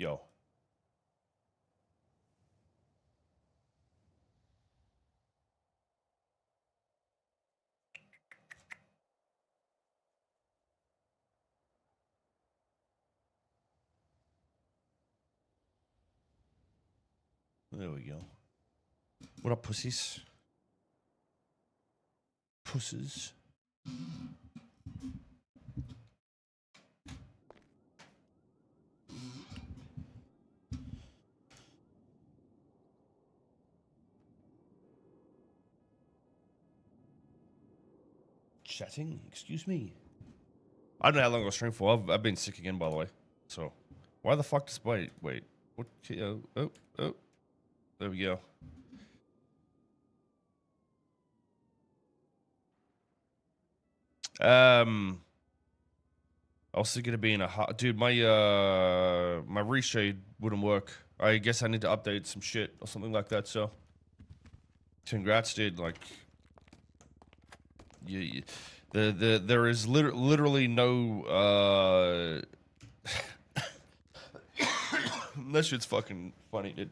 Yo. There we go. What up, pussies? Pusses. Chatting? Excuse me. I don't know how long I was streaming for. I've been sick again, by the way. So, why the fuck does... Wait. What? Oh. There we go. I was thinking of being a... Dude, my reshade wouldn't work. I guess I need to update some shit or something like that, so... Congrats, dude. Like... There is literally no, that shit's fucking funny, dude.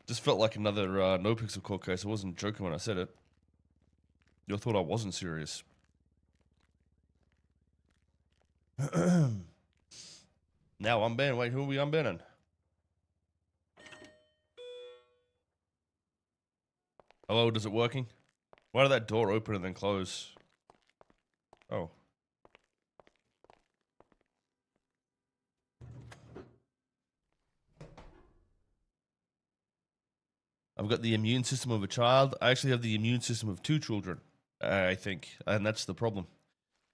Just felt like another, NoPixel court case. I wasn't joking when I said it. You thought I wasn't serious. Now I'm banned. Wait, who are we unbanning? Hello, does it working? Why did that door open and then close? Oh. I've got the immune system of a child. I actually have the immune system of 2 children, I think. And that's the problem.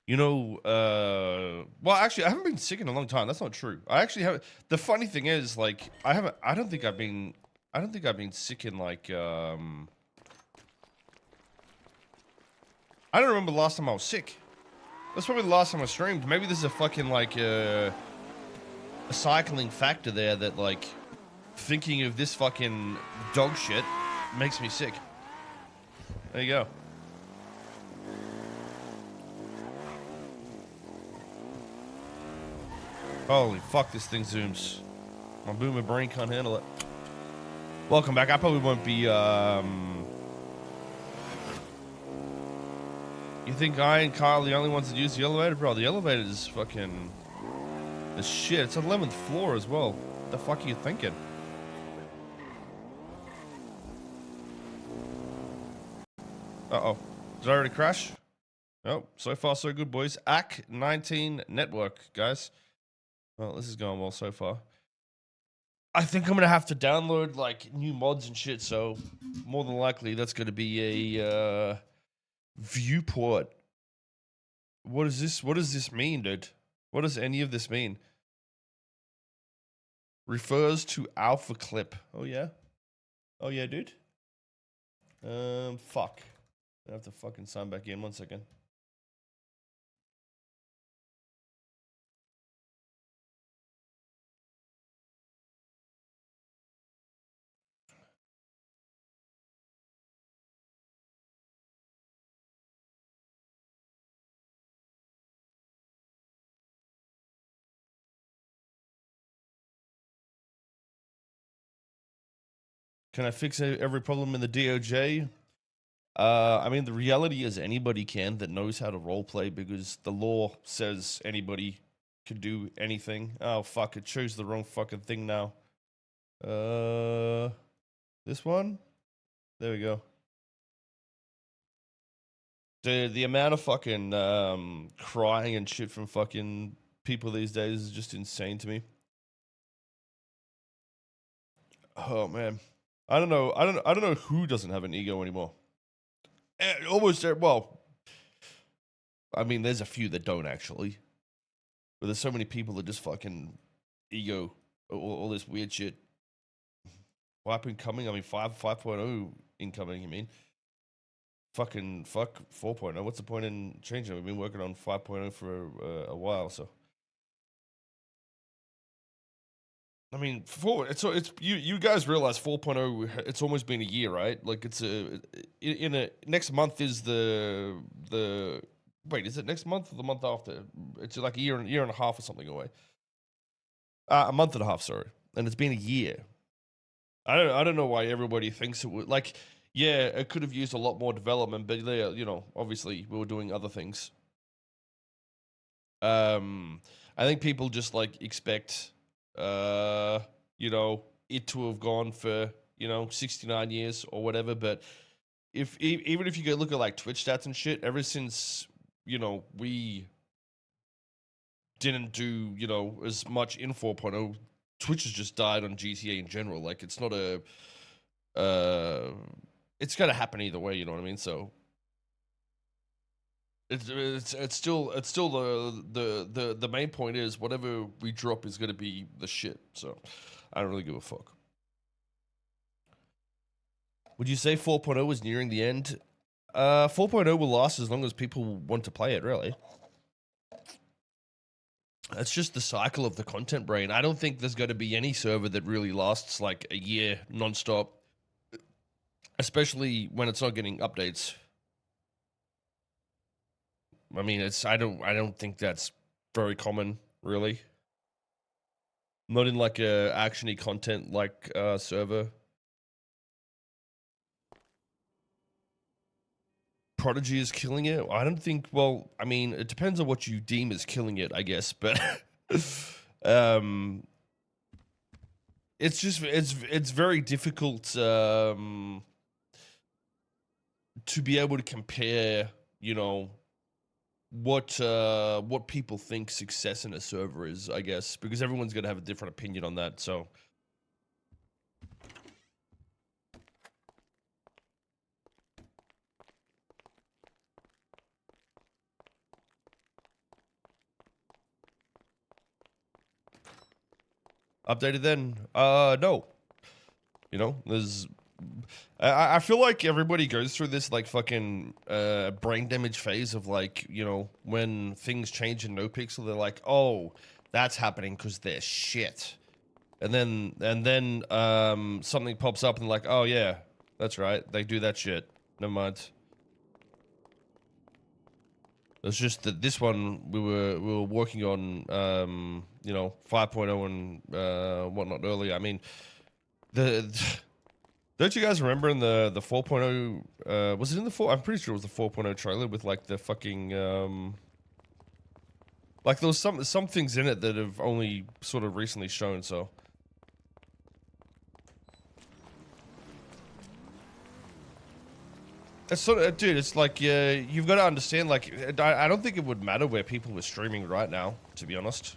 You know, well, actually, I haven't been sick in a long time. That's not true. I actually have. The funny thing is, like, I don't think I've been sick in, like, I don't remember the last time I was sick. That's probably the last time I streamed. Maybe there's a fucking, like, a cycling factor there that, like, thinking of this fucking dog shit makes me sick. There you go. Holy fuck, this thing zooms. My boomer brain can't handle it. Welcome back. I probably won't be, You think I and Kyle are the only ones that use the elevator? Bro, the elevator is fucking... the shit. It's on the 11th floor as well. What the fuck are you thinking? Uh-oh. Did I already crash? Oh, so far so good, boys. AC19 network, guys. Well, this is going well so far. I think I'm going to have to download, like, new mods and shit, so more than likely that's going to be a... viewport. What is this? What does this mean, dude? What does any of this mean? Refers to alpha clip. Oh yeah? Oh yeah, dude? Fuck. I have to fucking sign back in. 1 second. Can I fix every problem in the DOJ? I mean, the reality is anybody can that knows how to roleplay because the law says anybody can do anything. Oh, fuck, it chose the wrong fucking thing now. This one? There we go. The amount of fucking crying and shit from fucking people these days is just insane to me. Oh man. I don't know who doesn't have an ego anymore. Almost, well, I mean, there's a few that don't actually. But there's so many people that just fucking ego, all this weird shit. Wipe incoming, I mean, 5.0 incoming, you mean? Fuck 4.0. What's the point in changing it? We've been working on 5.0 for a while, so. I mean, you guys realize 4.0. It's almost been a year, right? Like it's next month is the Wait, is it next month or the month after? It's like a year and a half or something away. A month and a half, sorry. And it's been a year. I don't know why everybody thinks it would. Like, yeah, it could have used a lot more development, but you know, obviously we were doing other things. I think people just like expect, you know, it to have gone for 69 years or whatever. But even if you go look at like Twitch stats and shit, ever since we didn't do as much in 4.0, Twitch has just died on GTA in general. Like it's not a, it's gonna happen either way. You know what I mean? So. It's still the main point is whatever we drop is gonna be the shit. So I don't really give a fuck. Would you say 4.0 is nearing the end? 4.0 will last as long as people want to play it. Really, that's just the cycle of the content brain. I don't think there's going to be any server that really lasts like a year nonstop, especially when it's not getting updates. I mean, I don't think that's very common, really. Not in like a actiony content like server. Prodigy is killing it. I don't think. Well, I mean, it depends on what you deem as killing it, I guess. But it's just it's very difficult to be able to compare. What people think success in a server is, I guess, because everyone's going to have a different opinion on that. So updated then? No. There's I feel like everybody goes through this like fucking brain damage phase of like, when things change in NoPixel, they're like, oh, that's happening because they're shit. And then something pops up and like, oh yeah, that's right, they do that shit. Never mind. It's just that this one we were working on 5.0 and whatnot earlier. I mean, don't you guys remember in the 4.0, was it in the 4? I'm pretty sure it was the 4.0 trailer with like the fucking like there was some things in it that have only sort of recently shown. So it's sort of, dude, it's like you've got to understand, like I don't think it would matter where people were streaming right now, to be honest.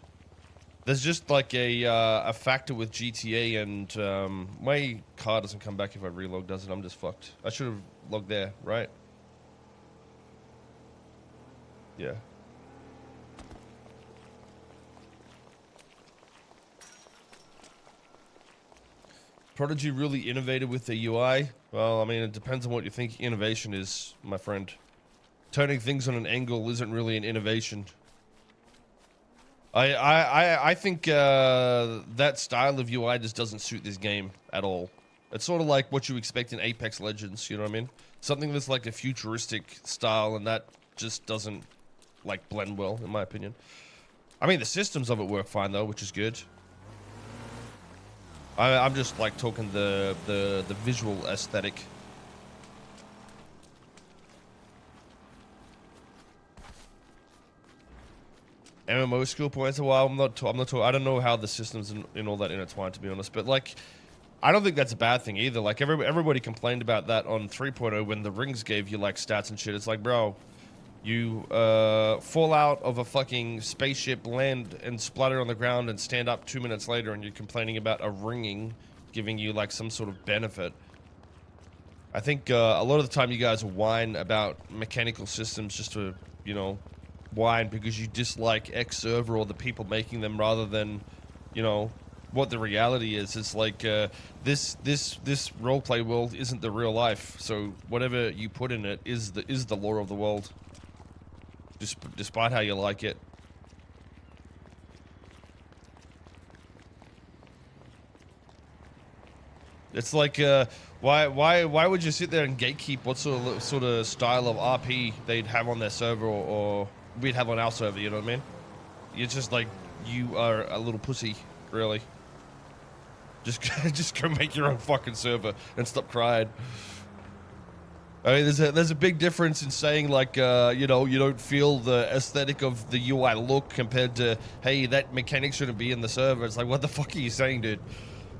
There's just like a factor with GTA, and my car doesn't come back if I relog, does it? I'm just fucked. I should have logged there, right? Yeah. Prodigy really innovated with the UI. Well, I mean, it depends on what you think innovation is, my friend. Turning things on an angle isn't really an innovation. I think that style of UI just doesn't suit this game at all. It's sort of like what you expect in Apex Legends, you know what I mean? Something that's like a futuristic style, and that just doesn't like blend well, in my opinion. I mean, the systems of it work fine though, which is good. I'm just like talking the visual aesthetic. MMO skill points. Well, I'm not. I don't know how the systems and all that intertwine, to be honest. But like, I don't think that's a bad thing either. Like everybody complained about that on 3.0 when the rings gave you like stats and shit. It's like, bro, you fall out of a fucking spaceship, land and splatter on the ground, and stand up 2 minutes later, and you're complaining about a ringing giving you like some sort of benefit. I think a lot of the time you guys whine about mechanical systems just to, whine because you dislike X server or the people making them rather than, what the reality is. It's like this roleplay world isn't the real life. So whatever you put in it is the law of the world. Despite how you like it. It's like, why would you sit there and gatekeep what sort of style of RP they'd have on their server or we'd have on our server? You know what I mean? It's just like you are a little pussy, really. Just go make your own fucking server and stop crying. I mean, there's a big difference in saying like, you know, you don't feel the aesthetic of the UI look compared to, hey, that mechanic shouldn't be in the server. It's like, what the fuck are you saying, dude?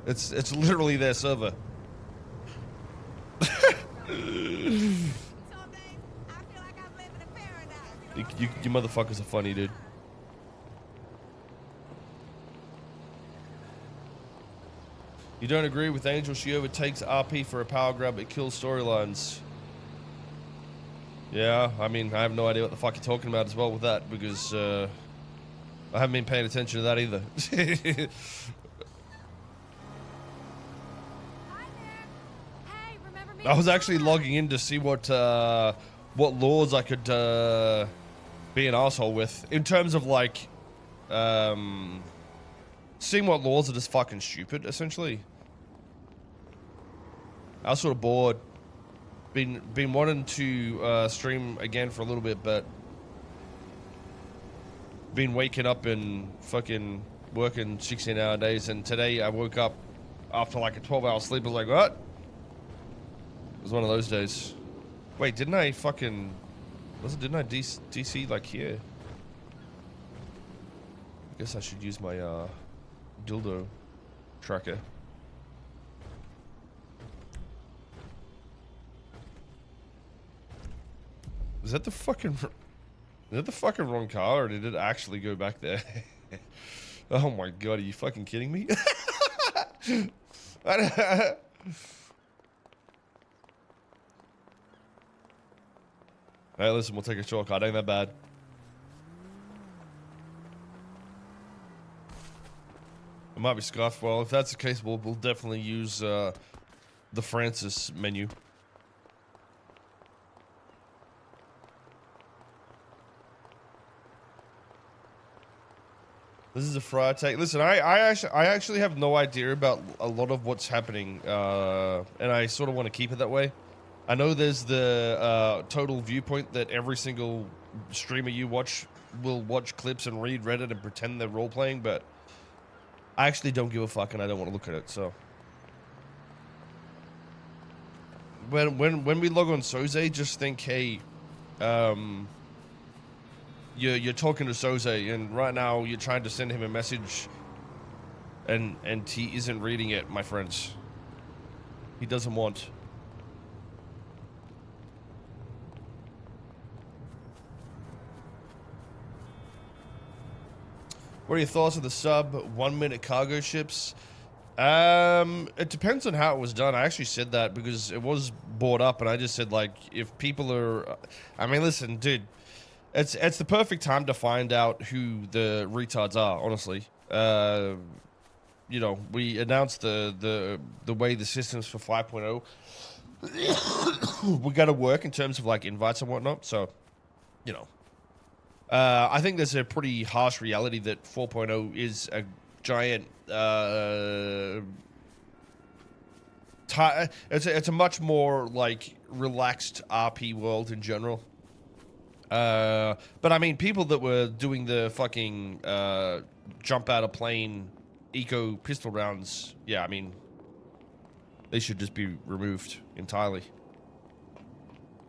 It's literally their server. You motherfuckers are funny, dude. You don't agree with Angel? She overtakes RP for a power grab. It kills storylines. Yeah, I mean, I have no idea what the fuck you're talking about as well with that, because I haven't been paying attention to that either. I was actually logging in to see what laws I could be an asshole with, in terms of like seeing what laws are just fucking stupid, essentially. I was sort of bored. Been wanting to stream again for a little bit, but been waking up and fucking working 16-hour days, and today I woke up after like a 12-hour sleep. I was like, what? It was one of those days. Wait, didn't I fucking... Didn't I DC like here? I guess I should use my dildo tracker. Is that the fucking wrong car, or did it actually go back there? Oh my god, are you fucking kidding me? Hey, listen, we'll take a shortcut. Ain't that bad. It might be scuffed. Well, if that's the case, we'll definitely use the Francis menu. This is a Friday take. Listen, I actually have no idea about a lot of what's happening, and I sort of want to keep it that way. I know there's the total viewpoint that every single streamer you watch will watch clips and read Reddit and pretend they're role playing, but I actually don't give a fuck and I don't want to look at it. So when we log on Soze, just think, hey, you're talking to Soze, and right now you're trying to send him a message, and he isn't reading it, my friends. He doesn't want. What are your thoughts of the sub 1 minute cargo ships? It depends on how it was done. I actually said that because it was brought up, and I just said, like, if people are, I mean, listen, dude, it's the perfect time to find out who the retards are, honestly. You know, we announced the way the systems for 5.0 we're gonna work in terms of like invites and whatnot. So, you know, I think there's a pretty harsh reality that 4.0 is a giant. It's a much more like relaxed RP world in general. But I mean, people that were doing the fucking jump out of plane eco pistol rounds, yeah, I mean, they should just be removed entirely.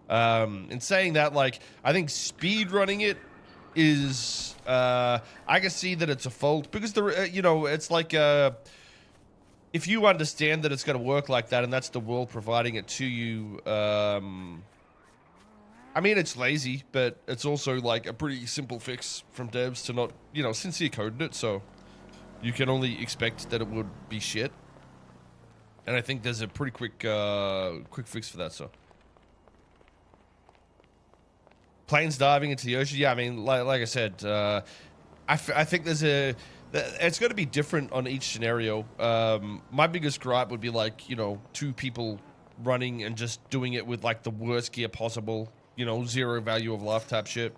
In saying that, like, I think speed running it is, I can see that it's a fault because you know, it's like, if you understand that it's going to work like that and that's the world providing it to you, I mean, it's lazy, but it's also like a pretty simple fix from devs to not, you know, sincere coded it, so you can only expect that it would be shit. And I think there's a pretty quick fix for that, so. Planes diving into the ocean, yeah, I mean, like I said, I think there's it's going to be different on each scenario. My biggest gripe would be like, you know, 2 people running and just doing it with like the worst gear possible. You know, 0 value of life tap shit.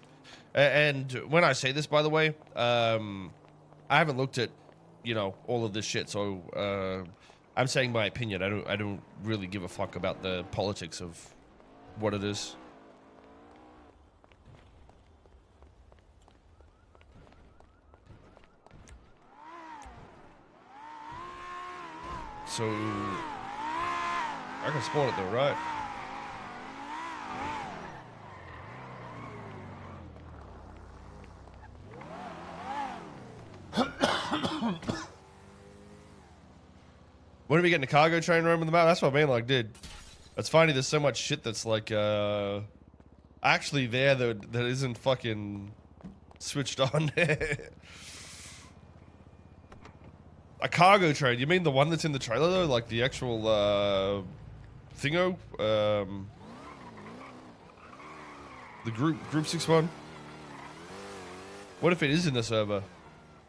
And when I say this, by the way, I haven't looked at, you know, all of this shit. So I'm saying my opinion. I don't really give a fuck about the politics of what it is. So I can spawn it though, right? When are we getting a cargo train room in the map? That's what I mean, like, dude. It's funny, there's so much shit that's like, actually there that isn't fucking switched on. A cargo train? You mean the one that's in the trailer though? Like the actual, thingo? The group 6 one? What if it is in the server?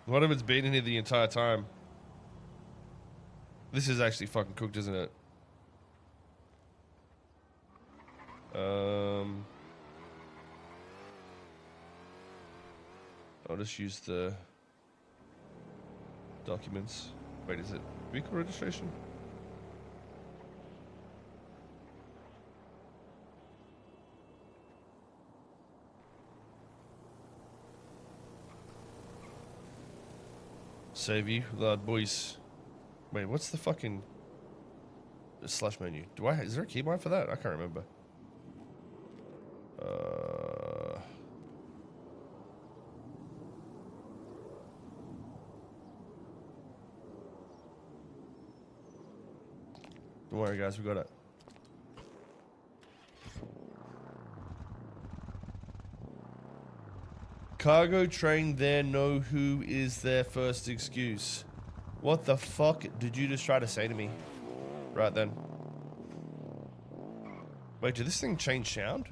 What if it's been in here the entire time? This is actually fucking cooked, isn't it? I'll just use the documents. Wait, is it vehicle registration? Save you, loud boys. Wait, what's the fucking slash menu? Is there a keybind for that? I can't remember. Don't worry, guys, we got it. Cargo train there, know who is their first excuse. What the fuck did you just try to say to me? Right then. Wait, did this thing change sound?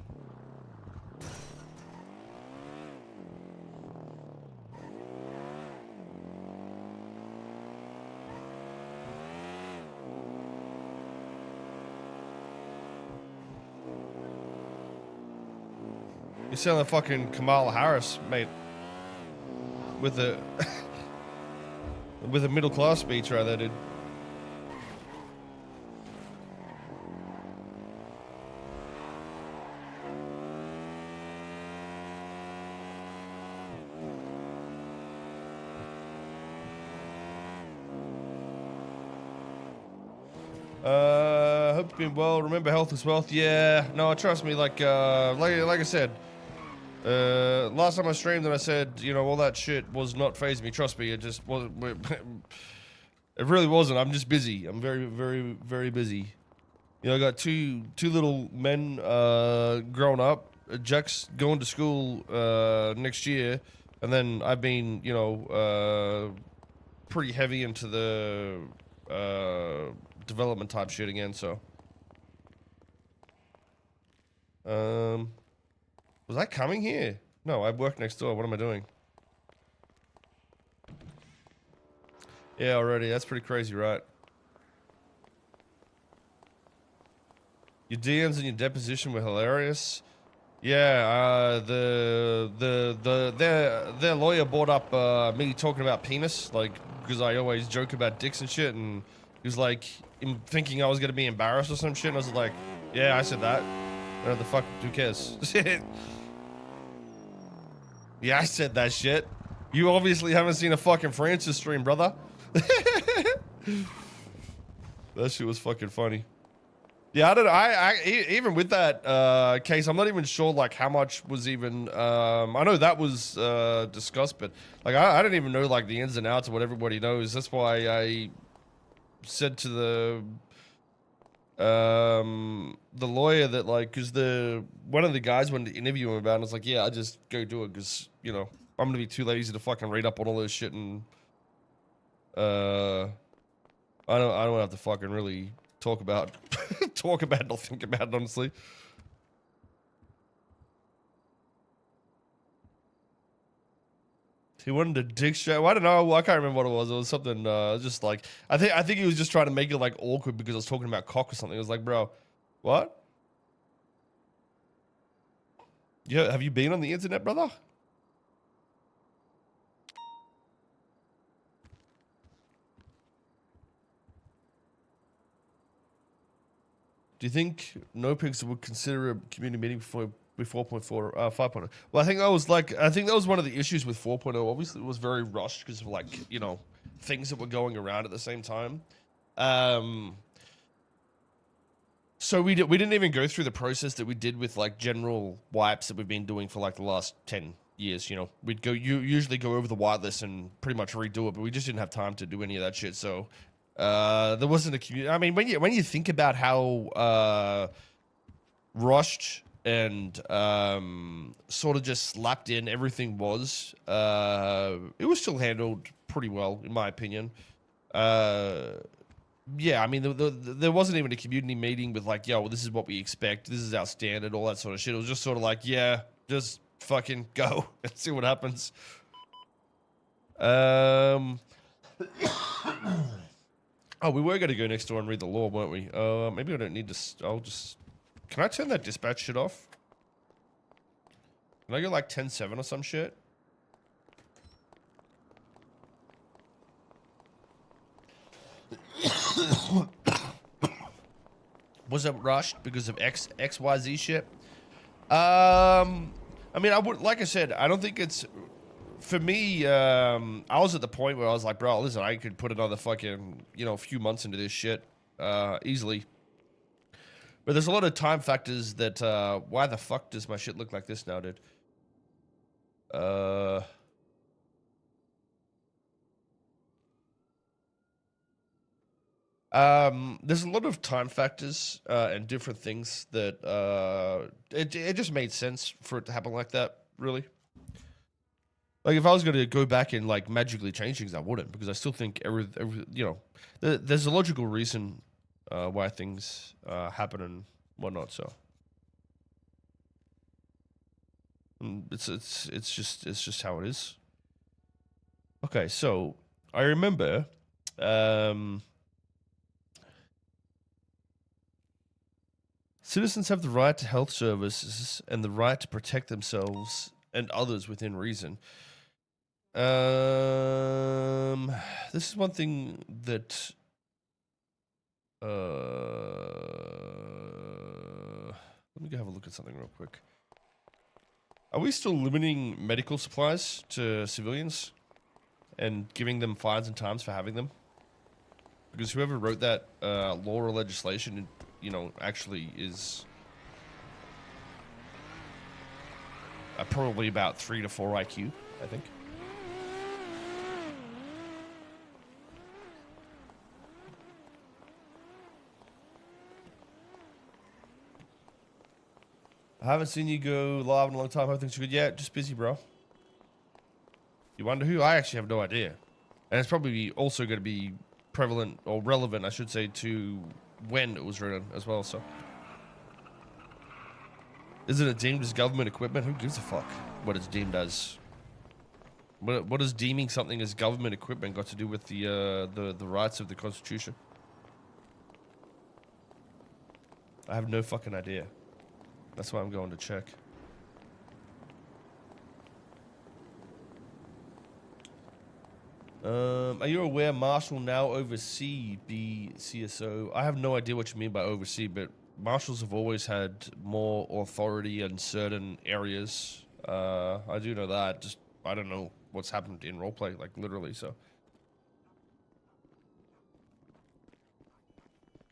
You sound like fucking Kamala Harris, mate. With a with a middle class speech right there, dude. Hope you've been well. Remember, health is wealth. Yeah, no, trust me. Like I said, last time I streamed and I said, you know, all that shit was not phasing me. Trust me, it just wasn't. It really wasn't. I'm just busy. I'm very, very, very busy. You know, I got two little men growing up. Jack's going to school next year, and then I've been, you know, pretty heavy into the development type shit again. So, was I coming here? No, I work next door. What am I doing? Yeah, already. That's pretty crazy, right? Your DMs and your deposition were hilarious. Yeah, their lawyer brought up me talking about penis, like, because I always joke about dicks and shit, and he was like, thinking I was gonna be embarrassed or some shit, and I was like, yeah, I said that. What the fuck? Who cares? Yeah, I said that shit. You obviously haven't seen a fucking Francis stream, brother. That shit was fucking funny. Yeah, I don't know. I even with that case, I'm not even sure like how much was even. I know that was discussed, but like I don't even know like the ins and outs of what everybody knows. That's why I said to the lawyer that like, because one of the guys wanted to interview him about it, and I was like, yeah, I just go do it because you know I'm gonna be too lazy to fucking read up on all this shit, and I don't have to fucking really talk about talk about it or think about it, honestly. He wanted a dick show. I don't know. I can't remember what it was. It was something just like I think he was just trying to make it like awkward because I was talking about cock or something. It was like, bro, what? Yeah, have you been on the internet, brother? Do you think NoPixel would consider a community meeting before 5.0? Well, I think that was one of the issues with 4.0. Obviously, it was very rushed because of like, you know, things that were going around at the same time. So we didn't even go through the process that we did with like general wipes that we've been doing for like the last 10 years. You know, we'd usually go over the whitelist and pretty much redo it, but we just didn't have time to do any of that shit. So there wasn't a community. I mean, when you think about how rushed and sort of just slapped in everything was, it was still handled pretty well, in my opinion. Yeah, I mean, there wasn't even a community meeting with like, yo, well, this is what we expect, this is our standard, all that sort of shit. It was just sort of like, yeah, just fucking go and see what happens. Oh, we were going to go next door and read the law, weren't we? Maybe I don't need to. I'll just. Can I turn that dispatch shit off? Can I go like 10-7 or some shit? Was it rushed because of XYZ shit? I mean, I would, like I said, I don't think it's. For me, I was at the point where I was like, bro, listen, I could put another fucking, you know, few months into this shit, easily. But there's a lot of time factors that, why the fuck does my shit look like this now, dude? There's a lot of time factors, and different things that, it just made sense for it to happen like that, really. Like, if I was going to go back and, like, magically change things, I wouldn't, because I still think you know, there's a logical reason why things happen and whatnot, so. It's just how it is. Okay, so, I remember, citizens have the right to health services and the right to protect themselves and others within reason. This is one thing that let me go have a look at something real quick. Are we still limiting medical supplies to civilians and giving them fines and times for having them? Because whoever wrote that law or legislation, you know, actually is probably about 3 to 4 IQ, I think. I haven't seen you go live in a long time. Hope things are good. Yeah, just busy, bro. You wonder who? I actually have no idea. And it's probably also going to be prevalent, or relevant, I should say, to when it was written as well, so. Isn't it deemed as government equipment? Who gives a fuck what it's deemed as? What does deeming something as government equipment got to do with the rights of the Constitution? I have no fucking idea. That's why I'm going to check. Are you aware Marshall now oversee BCSO? I have no idea what you mean by oversee, but marshals have always had more authority in certain areas. I do know that. Just I don't know what's happened in roleplay, like literally. So.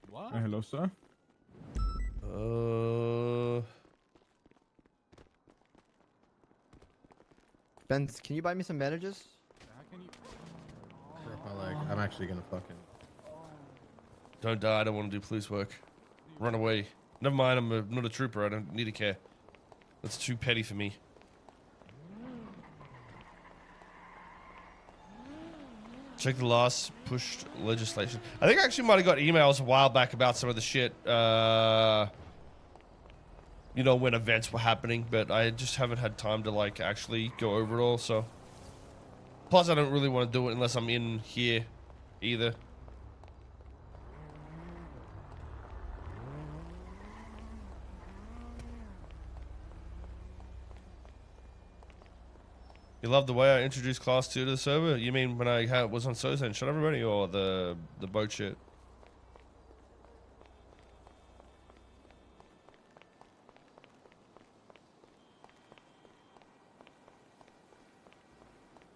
What? Hello, sir. Ben, can you buy me some bandages? How can you? My leg. I'm actually gonna fucking. Don't die. I don't want to do police work. Run away. Never mind. I'm not a trooper. I don't need to care. That's too petty for me. Check the last pushed legislation. I think I actually might have got emails a while back about some of the shit. You know, when events were happening, but I just haven't had time to like actually go over it all. So, plus I don't really want to do it unless I'm in here, either. You love the way I introduced Class 2 to the server? You mean when I was on Soze and shot everybody, or the boat shit?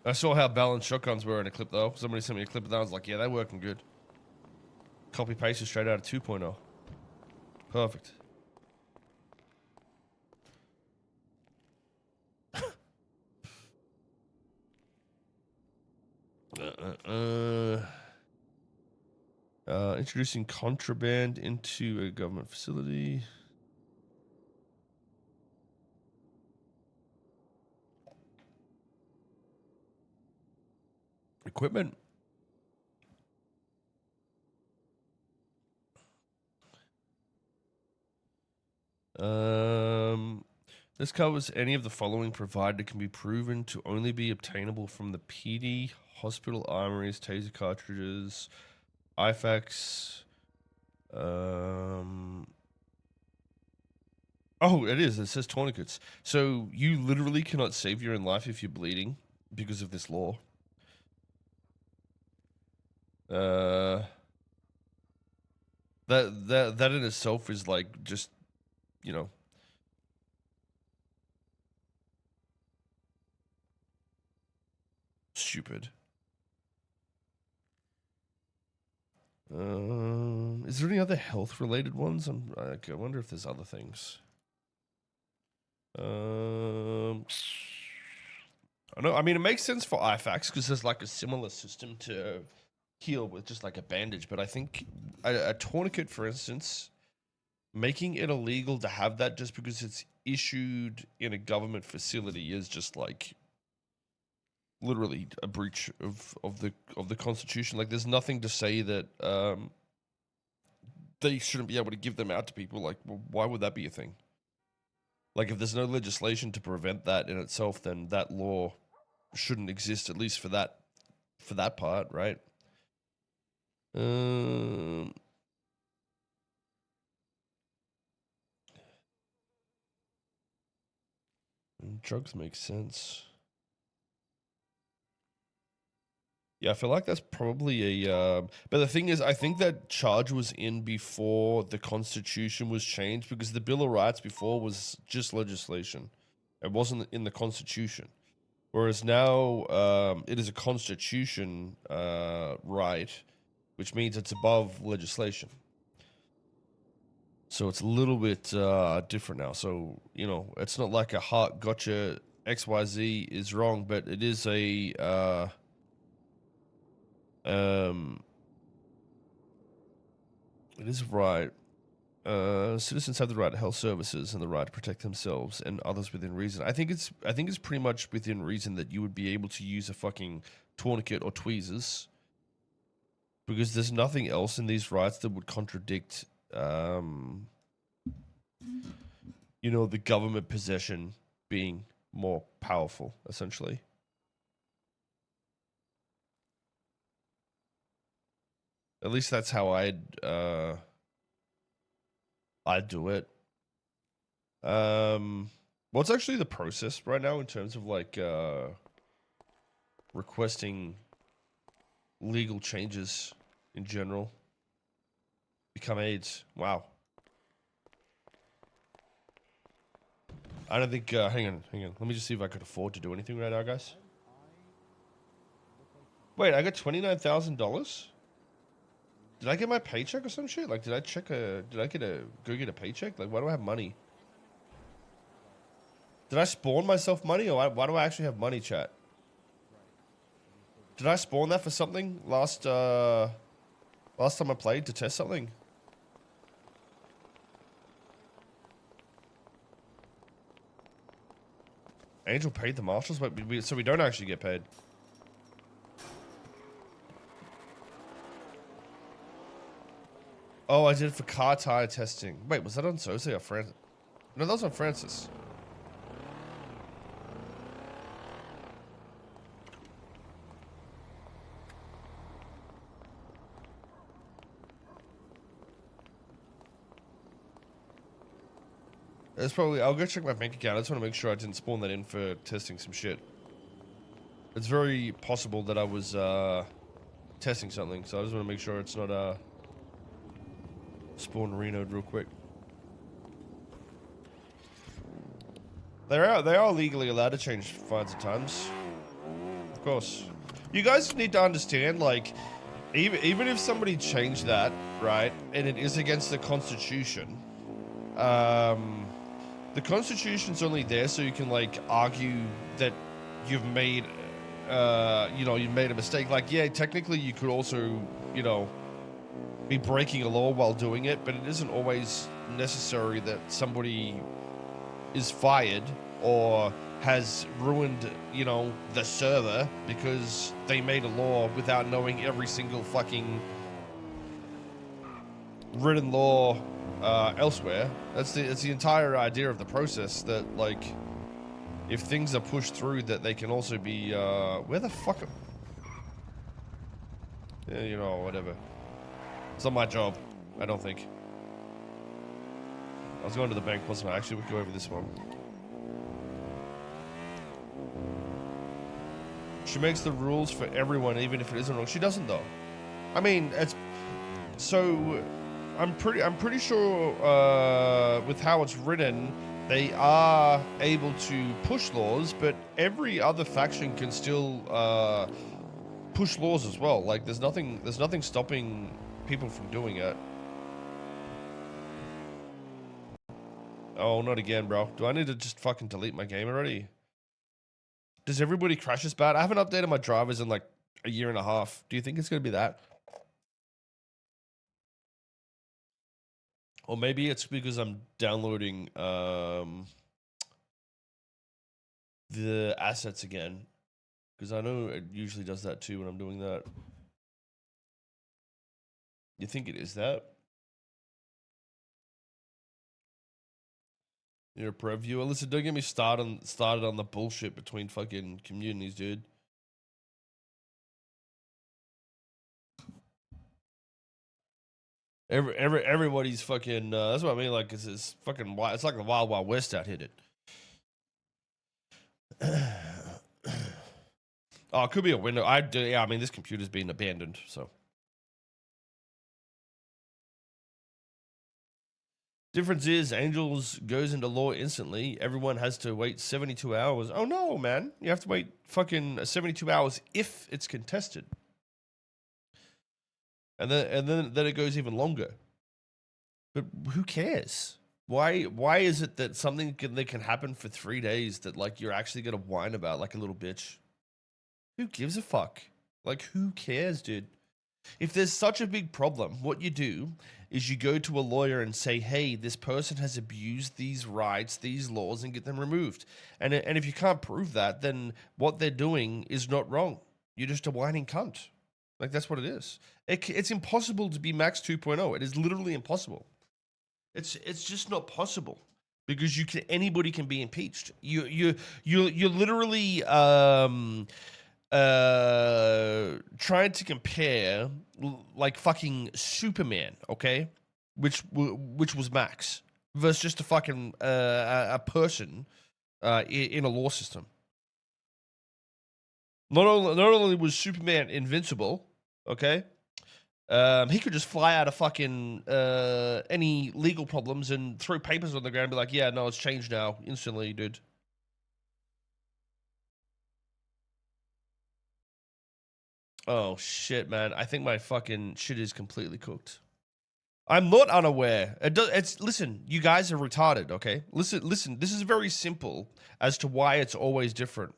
I saw how balanced shotguns were in a clip though. Somebody sent me a clip of that. I was like, yeah, they're working good. Copy paste straight out of 2.0. Perfect. Introducing contraband into a government facility. Equipment. This covers any of the following provided can be proven to only be obtainable from the PD, hospital armories, taser cartridges, IFAX. Oh, it is. It says tourniquets. So you literally cannot save your own life if you're bleeding because of this law. That in itself is like just, you know, stupid. Is there any other health related ones? I wonder if there's other things. I know. I mean, it makes sense for IFAX because there's like a similar system to heal with just like a bandage. But I think a tourniquet, for instance, making it illegal to have that just because it's issued in a government facility is just like literally a breach of the Constitution. Like, there's nothing to say that they shouldn't be able to give them out to people. Like, well, why would that be a thing? Like, if there's no legislation to prevent that in itself, then that law shouldn't exist, at least for that part, right? Drugs make sense. Yeah, I feel like that's probably a. But the thing is, I think that charge was in before the Constitution was changed because the Bill of Rights before was just legislation. It wasn't in the Constitution. Whereas now it is a Constitution right, which means it's above legislation. So it's a little bit different now. So, you know, it's not like a heart gotcha XYZ is wrong, but it is a. It is right. Citizens have the right to health services and the right to protect themselves and others within reason. I think it's pretty much within reason that you would be able to use a fucking tourniquet or tweezers because there's nothing else in these rights that would contradict, you know, the government possession being more powerful, essentially. At least that's how I'd do it. What's actually the process right now in terms of like requesting legal changes in general? Become AIDS. Wow. I don't think. Hang on. Let me just see if I could afford to do anything right now, guys. Wait, I got $29,000. Did I get my paycheck or some shit? Like, did I go get a paycheck? Like, why do I have money? Did I spawn myself money, or why do I actually have money, chat? Did I spawn that for something last time I played to test something? Angel paid the marshals, but so we don't actually get paid. Oh, I did it for car tire testing. Wait, was that on Soze or Francis? No, that was on Francis. It's probably. I'll go check my bank account. I just want to make sure I didn't spawn that in for testing some shit. It's very possible that I was testing something, so I just want to make sure it's not spawn Reno'd real quick. They are legally allowed to change fines at times. of course. You guys need to understand, like, even if somebody changed that, right, and it is against the Constitution, the Constitution's only there so you can, like, argue that you've made, you know, you made a mistake. Like, yeah, technically you could also, you know, be breaking a law while doing it, but it isn't always necessary that somebody is fired or has ruined, you know, the server because they made a law without knowing every single fucking written law elsewhere. That's the entire idea of the process, that, like, if things are pushed through, that they can also be, where the fuck? Yeah, you know, whatever. It's not my job, I don't think. I was going to the bank, wasn't I? Actually, we go over this one. She makes the rules for everyone, even if it isn't wrong. She doesn't, though. I mean, it's so. I'm pretty sure with how it's written, they are able to push laws, but every other faction can still push laws as well. Like, there's nothing stopping people from doing it. Oh, not again, bro. Do I need to just fucking delete my game already? Does everybody crash this bad? I haven't updated my drivers in like a year and a half. Do you think it's going to be that? Or maybe it's because I'm downloading the assets again. Because I know it usually does that too when I'm doing that. You think it is that? You're a pro viewer. Listen, don't get me started on the bullshit between fucking communities, dude. Everybody's fucking. That's what I mean. Like, it's fucking. It's like the wild, wild west out here, dude. Oh, it could be a window. Yeah, I mean, this computer's been abandoned, so. Difference is, Angels goes into law instantly. Everyone has to wait 72 hours. Oh no, man! You have to wait fucking 72 hours if it's contested, and then it goes even longer. But who cares? Why is it that something that can happen for 3 days that, like, you're actually gonna whine about like a little bitch? Who gives a fuck? Like, who cares, dude? If there's such a big problem, what you do is you go to a lawyer and say, hey, this person has abused these rights, these laws, and get them removed. And if you can't prove that, then what they're doing is not wrong. You're just a whining cunt. Like, that's what it is. It's impossible to be Max 2.0. It is literally impossible. It's just not possible. Because anybody can be impeached. You're literally trying to compare like fucking Superman, okay, which was Max, versus just a fucking a person in a law system. Not only was Superman invincible, okay, he could just fly out of fucking any legal problems and throw papers on the ground and be like, yeah, no, it's changed now instantly, dude. Oh shit, man! I think my fucking shit is completely cooked. I'm not unaware. Listen, you guys are retarded. Okay, listen. This is very simple as to why it's always different.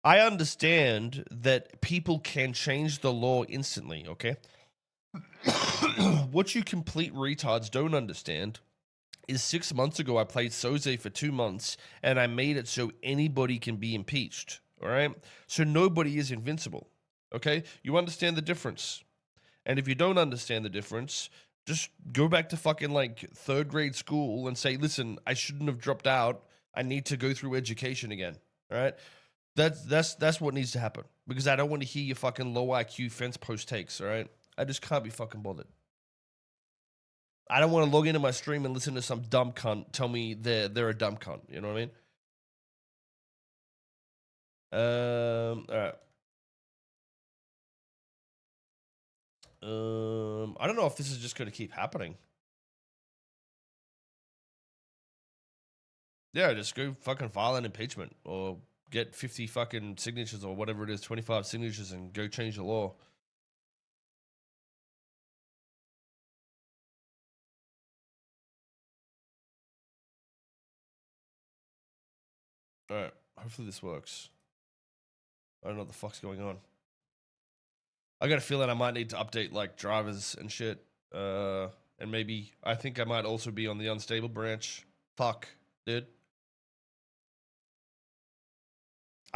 I understand that people can change the law instantly. Okay, what you complete retards don't understand is 6 months ago I played Soze for 2 months and I made it so anybody can be impeached. All right, so nobody is invincible. Okay, you understand the difference. And if you don't understand the difference, just go back to fucking like 3rd grade school and say, listen, I shouldn't have dropped out. I need to go through education again. All right. That's what needs to happen, because I don't want to hear your fucking low IQ fence post takes. All right. I just can't be fucking bothered. I don't want to log into my stream and listen to some dumb cunt tell me they're a dumb cunt. You know what I mean? All right. I don't know if this is just going to keep happening. Yeah, just go fucking file an impeachment or get 50 fucking signatures or whatever it is, 25 signatures, and go change the law. All right, hopefully this works. I don't know what the fuck's going on. I got a feeling I might need to update like drivers and shit. And maybe I think I might also be on the unstable branch. Fuck, dude.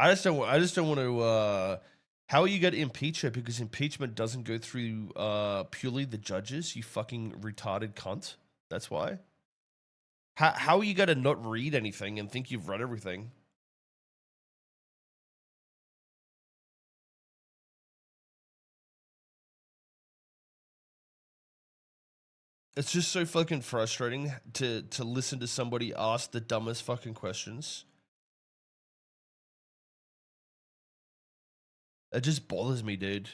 I just don't want to. How are you going to impeach her? Because impeachment doesn't go through purely the judges. You fucking retarded cunt. That's why. How are you going to not read anything and think you've read everything? It's just so fucking frustrating to listen to somebody ask the dumbest fucking questions. It just bothers me, dude.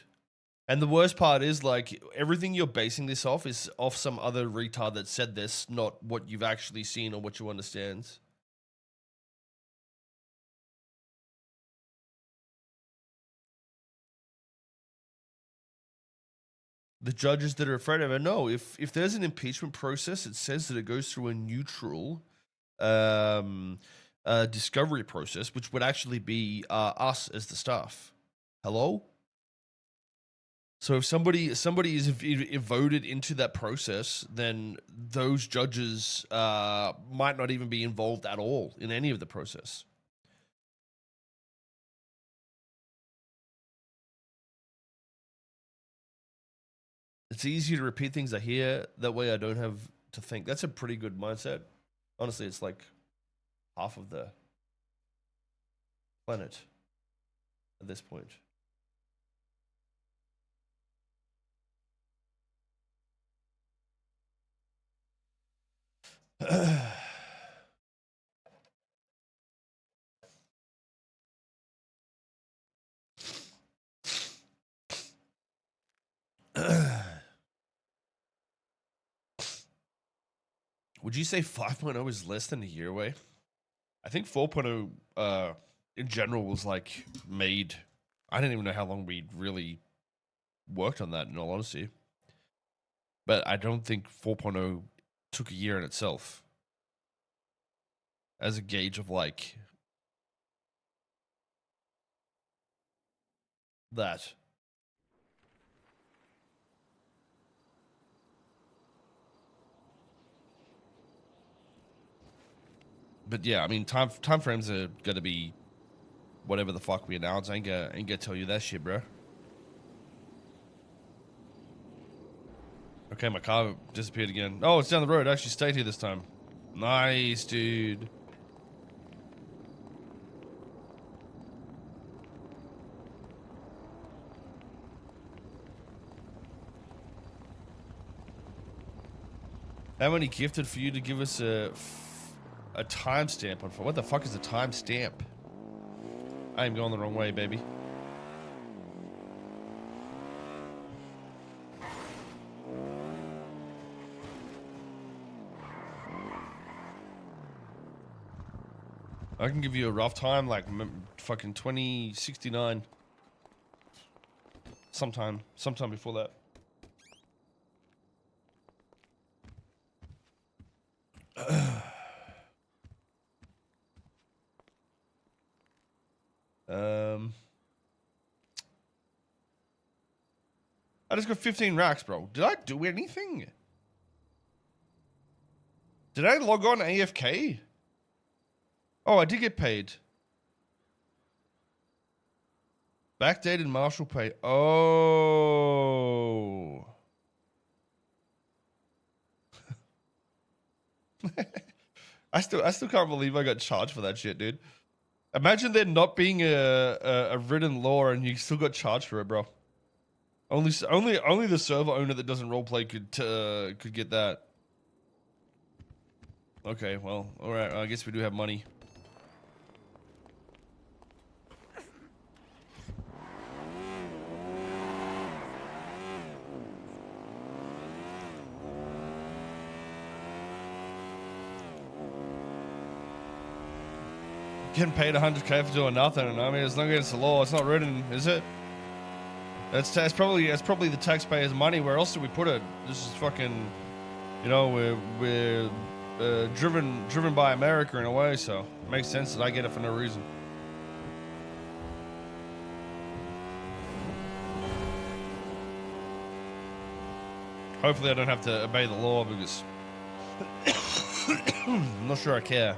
And the worst part is, like, everything you're basing this off is off some other retard that said this, not what you've actually seen or what you understand. The judges that are afraid of it, no, if there's an impeachment process, it says that it goes through a neutral discovery process, which would actually be us as the staff. Hello? So if somebody is voted into that process, then those judges might not even be involved at all in any of the process. It's easier to repeat things I hear. That way I don't have to think. That's a pretty good mindset. Honestly, it's like half of the planet at this point. Would you say 5.0 is less than a year away? I think 4.0 in general was like made. I didn't even know how long we'd really worked on that, in all honesty. But I don't think 4.0 took a year in itself as a gauge of like that. But yeah, I mean, time frames are gonna be whatever the fuck we announce. I ain't gonna tell you that shit, bro. Okay, my car disappeared again. Oh, it's down the road. I actually stayed here this time. Nice, dude. How many gifted for you to give us a timestamp on? What the fuck is a timestamp? I am going the wrong way, baby. I can give you a rough time, like fucking 2069. Sometime before that. I just got 15 racks, bro. Did I do anything? Did I log on AFK? Oh, I did get paid. Backdated Marshall pay. Oh. I still can't believe I got charged for that shit, dude. Imagine there not being a written law and you still got charged for it, bro. Only the server owner that doesn't roleplay could get that. Okay, well, all right. I guess we do have money. getting paid 100K for doing nothing. And I mean, it's not against the law. It's not written, is it? That's probably the taxpayers' money. Where else do we put it? This is fucking, you know, we're driven by America in a way, so it makes sense that I get it for no reason. Hopefully, I don't have to obey the law because I'm not sure I care.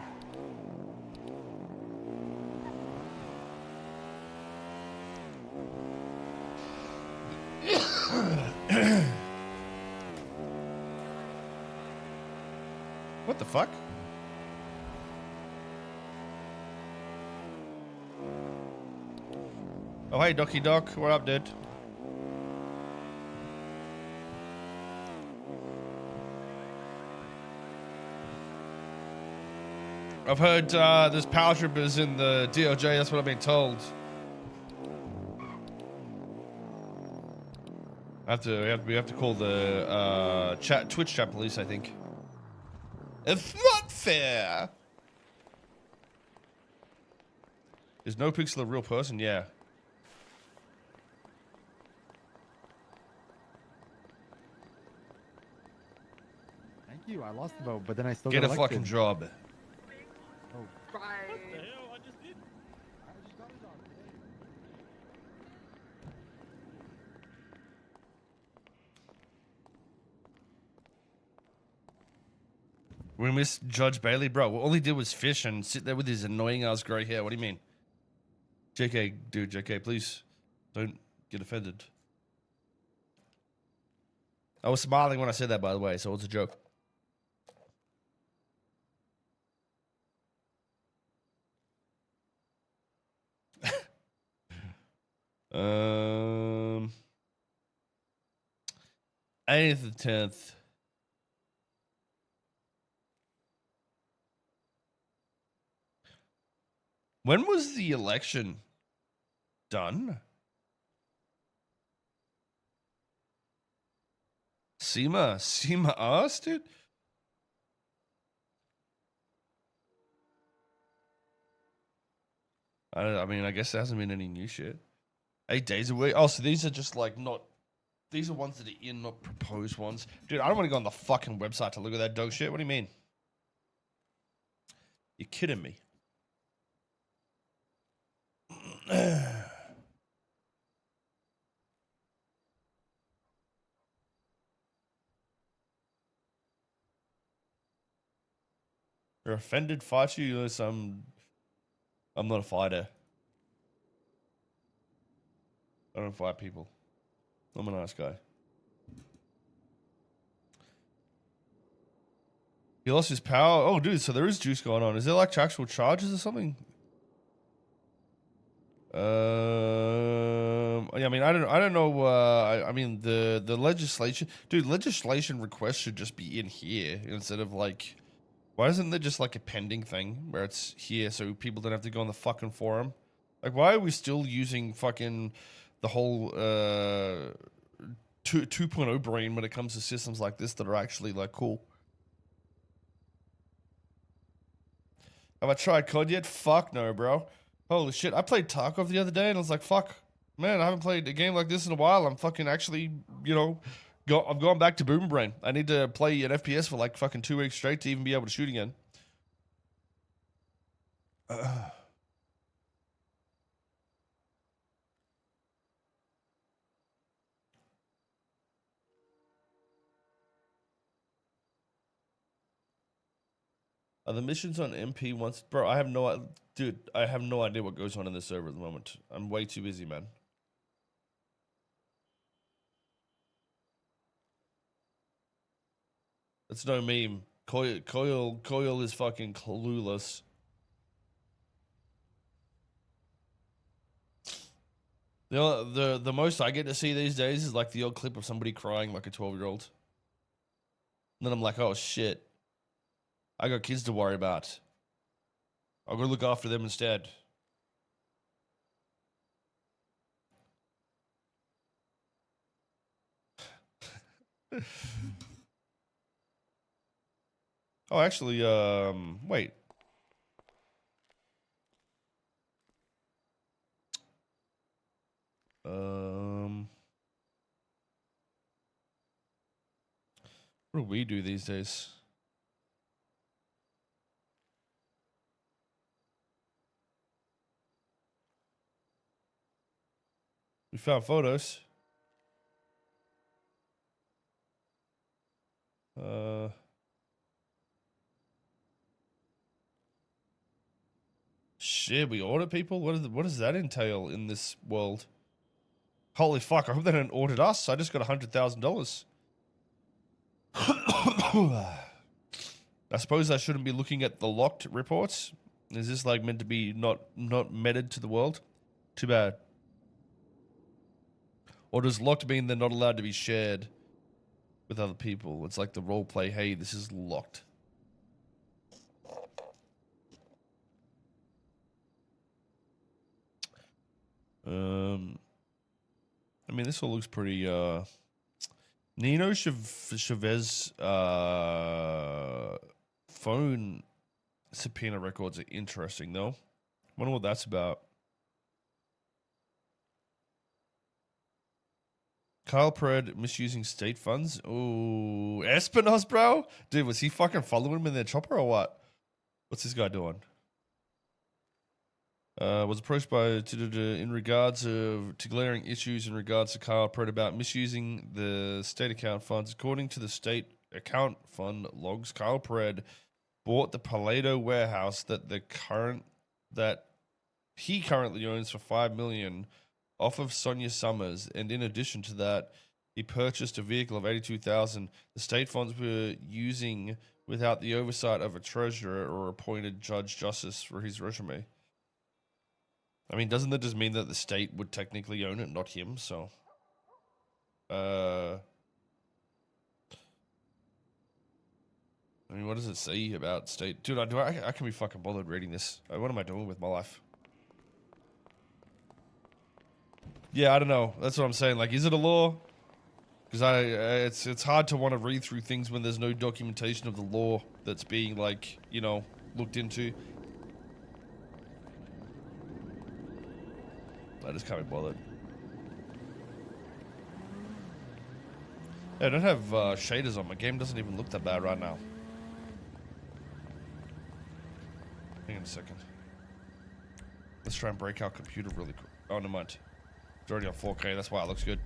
What the fuck? Oh, hey, Docky Doc. What up, dude? I've heard there's power trippers in the DOJ. That's what I've been told. We have to call the Twitch chat police, I think. It's not fair. Is NoPixel a real person? Yeah. Thank you. I lost the vote, but then I still Get got a elected. fucking job. Oh, What the hell? I just did. I just got a job. We miss Judge Bailey, bro. All he did was fish and sit there with his annoying ass grey hair. What do you mean? JK, dude, JK, please don't get offended. I was smiling when I said that, by the way, so it's a joke. um, 8th and 10th. When was the election done? SEMA asked, dude? I mean, I guess there hasn't been any new shit. 8 days away. Oh, so these are just like not. These are ones that are in, not proposed ones. Dude, I don't want to go on the fucking website to look at that dog shit. What do you mean? You're kidding me. You're offended, fight you. Yes, I'm not a fighter. I don't fight people. I'm a nice guy. He lost his power. Oh, dude, so there is juice going on. Is there like actual charges or something? Yeah, I mean, I don't know. I mean, the legislation, dude. Legislation requests should just be in here instead of like. Why isn't there just like a pending thing where it's here so people don't have to go on the fucking forum? Like, why are we still using fucking the whole 2.0 brain when it comes to systems like this that are actually like cool? Have I tried COD yet? Fuck no, bro. Holy shit. I played Tarkov the other day and I was like, fuck, man, I haven't played a game like this in a while. I'm fucking actually, you know, I've gone back to Boomer Brain. I need to play an FPS for like fucking 2 weeks straight to even be able to shoot again. Are the missions on MP once, bro? I have no, dude. I have no idea what goes on in this server at the moment. I'm way too busy, man. That's no meme. Koil is fucking clueless. The most I get to see these days is like the old clip of somebody crying like a 12-year-old. And then I'm like, oh shit. I got kids to worry about. I'll go look after them instead. Oh, actually, wait. What do we do these days? We found photos. Shit, we order people? What does that entail in this world? Holy fuck, I hope they don't audit us. I just got $100,000. I suppose I shouldn't be looking at the locked reports. Is this like meant to be not meted to the world? Too bad. Or does locked mean they're not allowed to be shared with other people? It's like the role play, hey, this is locked. I mean, this all looks pretty, Nino Chavez, phone subpoena records are interesting, though. Wonder what that's about. Kyle Pred misusing state funds. Ooh, Espinoz, bro? Dude, was he fucking following him in their chopper or what? What's this guy doing? Was approached by in regards to glaring issues in regards to Kyle Pred about misusing the state account funds. According to the state account fund logs, Kyle Pred bought the Paleto warehouse that he currently owns for $5 million off of Sonia Summers, and in addition to that, he purchased a vehicle of $82,000. The state funds were using without the oversight of a treasurer or appointed judge justice for his resume. I mean, doesn't that just mean that the state would technically own it, not him? So, I mean, what does it say about state? Dude, I can be fucking bothered reading this. What am I doing with my life? Yeah, I don't know. That's what I'm saying. Like, is it a law? Because it's hard to want to read through things when there's no documentation of the law that's being, like, you know, looked into. I just can't be bothered. Yeah, I don't have shaders on. My game doesn't even look that bad right now. Hang on a second. Let's try and break our computer really quick. Oh, never mind. It's already on 4K. That's why it looks good.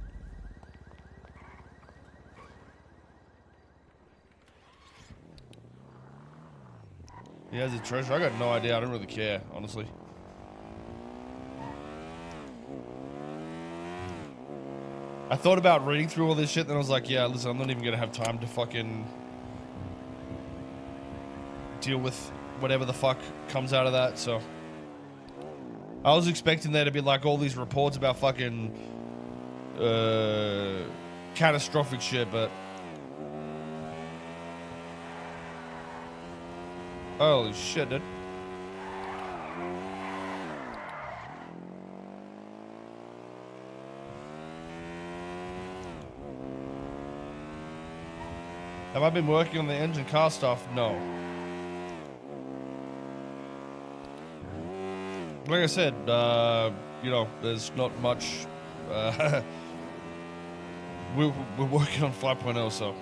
He has a treasure. I got no idea. I don't really care, honestly. I thought about reading through all this shit, then I was like, yeah, listen, I'm not even gonna have time to fucking deal with whatever the fuck comes out of that, so. I was expecting there to be like all these reports about fucking catastrophic shit, but holy shit, dude. Have I been working on the engine car stuff? No. Like I said, you know, there's not much. We're working on 5.0, so.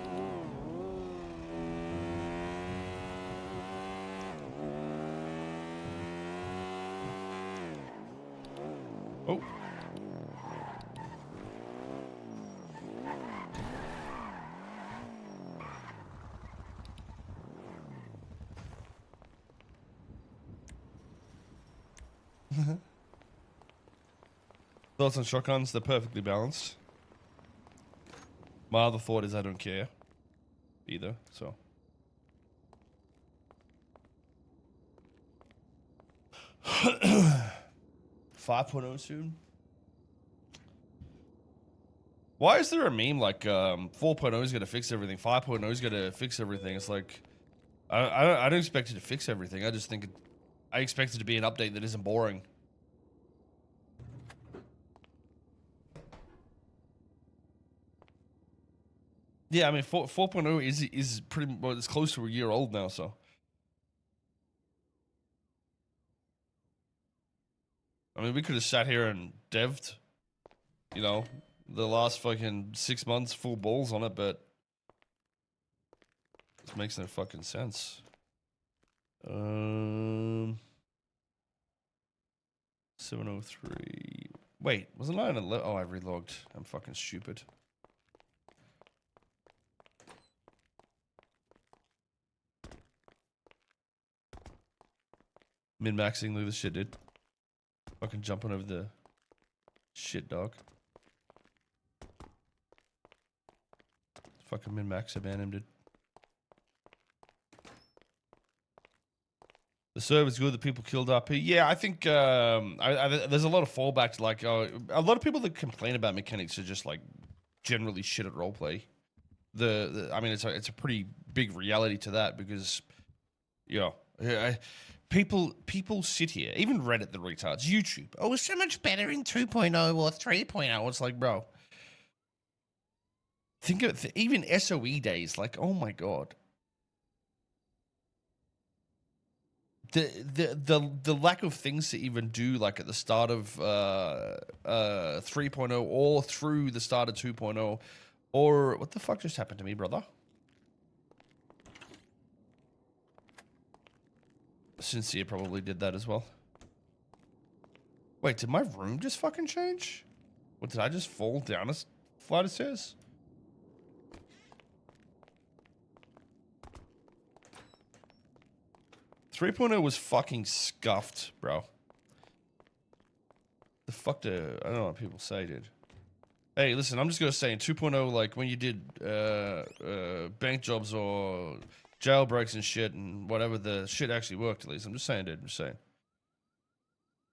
Oh. Thoughts on shotguns? They're perfectly balanced. My other thought is I don't care either, so. $5.0 soon? Why is there a meme like 4.0 is gonna fix everything, 5.0 is gonna fix everything? It's like I don't expect it to fix everything. I just think I expect it to be an update that isn't boring. Yeah, I mean 4.0 is pretty well, it's close to a year old now, so. I mean, we could have sat here and devved, you know, the last fucking 6 months full balls on it, but This makes no fucking sense. 703. Wait, wasn't I on 11? Oh, I relogged. I'm fucking stupid. Min-maxing, look at this shit, dude. Fucking jumping over the shit, dog. Fucking min-max, abandon him, dude. The server's good. The people killed RP. Yeah, I think there's a lot of fallback to like a lot of people that complain about mechanics are just like generally shit at roleplay. I mean, it's a pretty big reality to that because, people sit here, even Reddit, the retards, YouTube. Oh, it's so much better in 2.0 or 3.0. It's like, bro, think of it, even SOE days. Like, oh my god. The lack of things to even do like at the start of 3.0 or through the start of 2.0 or what the fuck just happened to me, brother? Sincere probably did that as well. Wait, did my room just fucking change? What, did I just fall down a flight of stairs? Three point oh was fucking scuffed, bro. The fuck do I don't know what people say, dude. Hey, listen, I'm just gonna say in 2.0, like when you did bank jobs or jailbreaks and shit and whatever, the shit actually worked at least. I'm just saying, dude. I'm just saying.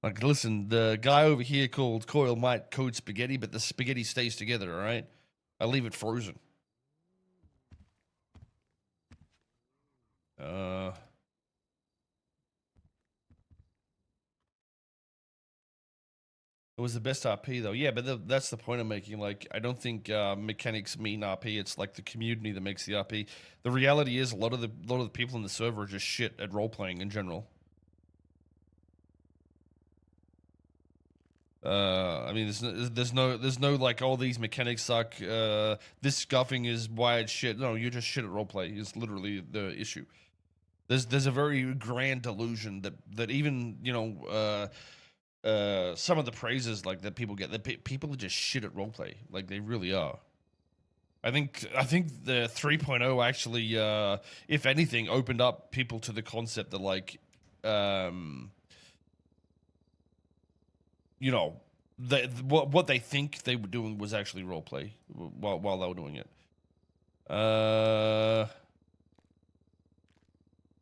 Like, listen, the guy over here called Koil might code spaghetti, but the spaghetti stays together, all right? I leave it frozen. It was the best RP though. Yeah, but that's the point I'm making. Like, I don't think mechanics mean RP. It's like the community that makes the RP. The reality is, a lot of the people in the server are just shit at role playing in general. I mean, there's no like all these mechanics suck. This scuffing is why it's shit. No, you're just shit at roleplay. Is literally the issue. There's a very grand delusion that even some of the praises like that people get, that people are just shit at roleplay. Like they really are. I think the 3.0 actually, if anything, opened up people to the concept that like, what they think they were doing was actually roleplay while they were doing it. Can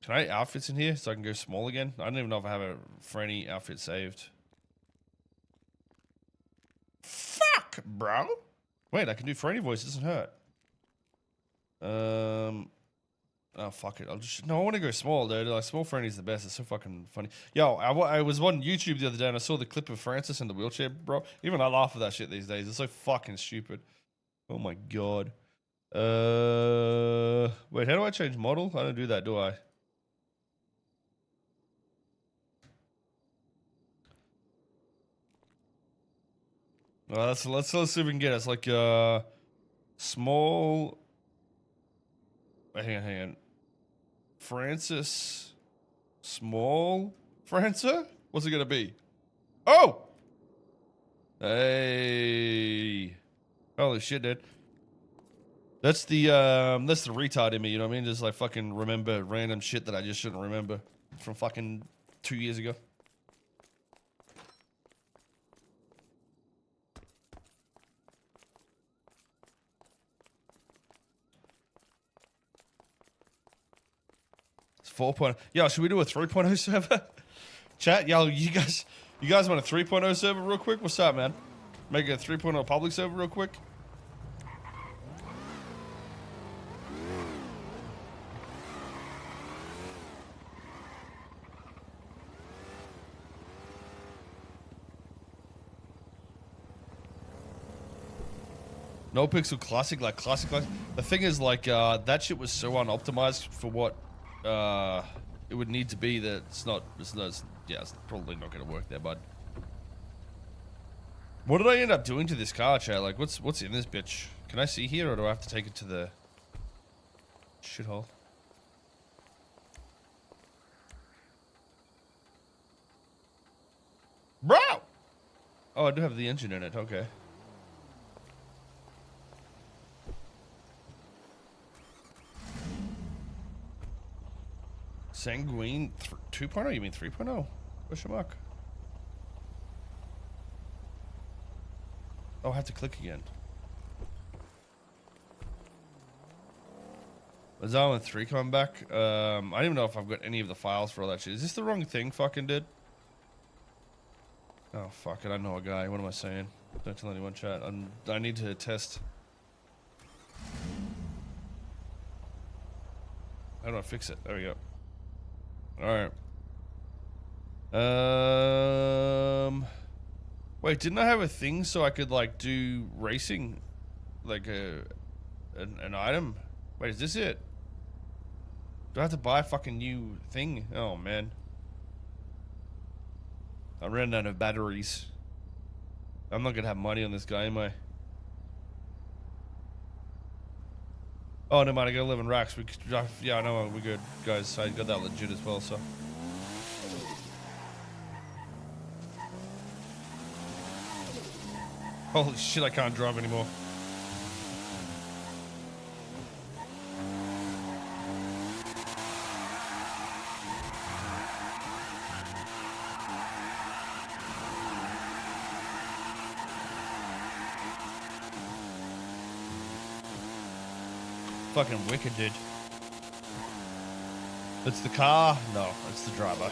I outfits in here so I can go small again? I don't even know if I have a Franny outfit saved. Fuck, bro. Wait, I can do Franny voice. It doesn't hurt. Oh, fuck it. I want to go small, dude. Like, small Franny's the best. It's so fucking funny. Yo, I was on YouTube the other day and I saw the clip of Francis in the wheelchair, bro. Even I laugh at that shit these days. It's so fucking stupid. Oh my god. Wait, how do I change model? I don't do that, do I? Well, let's see if we can get it. It's like small. Wait, hang on. Francis, small Francis. What's it gonna be? Oh, hey, holy shit, dude. That's the retard in me. You know what I mean? Just like fucking remember random shit that I just shouldn't remember from fucking 2 years ago. It's 4.0. Yo, should we do a 3.0 server? Chat, yo, you guys want a 3.0 server real quick? What's up, man? Make a 3.0 public server real quick. NoPixel classic, like classic. The thing is, like, that shit was so unoptimized for what it would need to be that it's probably not going to work there, bud. What did I end up doing to this car, chat? Like, what's in this bitch? Can I see here, or do I have to take it to the shithole? Oh, I do have the engine in it. Okay. Sanguine 2.0? You mean 3.0? Question mark. Oh, I have to click again. Is that one 3 coming back? I don't even know if I've got any of the files for all that shit. Is this the wrong thing fucking did? Oh, fuck it. I know a guy. What am I saying? Don't tell anyone, chat. I need to test. How do I fix it? There we go. Alright. Wait, didn't I have a thing so I could, like, do racing? Like, an item? Wait, is this it? Do I have to buy a fucking new thing? Oh, man. I ran out of batteries. I'm not gonna have money on this guy, am I? Oh, no mind, I got 11 racks. We could, yeah, I know, we're good, guys. I got that legit as well, so. Holy shit, I can't drive anymore. Fucking wicked, dude. It's the car? No, it's the driver.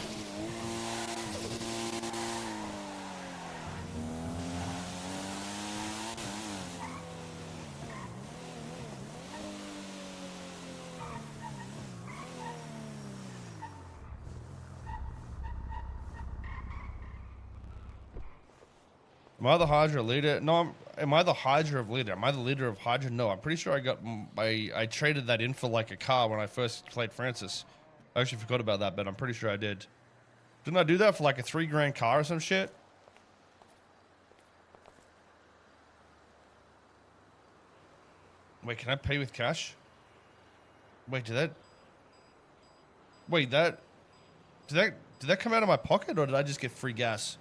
Am I the Hydra leader? No, am I the Hydra of leader? Am I the leader of Hydra? No, I'm pretty sure I got, I traded that in for like a car when I first played Francis. I actually forgot about that, but I'm pretty sure I did. Didn't I do that for like a $3 grand car or some shit? Wait, can I pay with cash? Wait, did that come out of my pocket or did I just get free gas?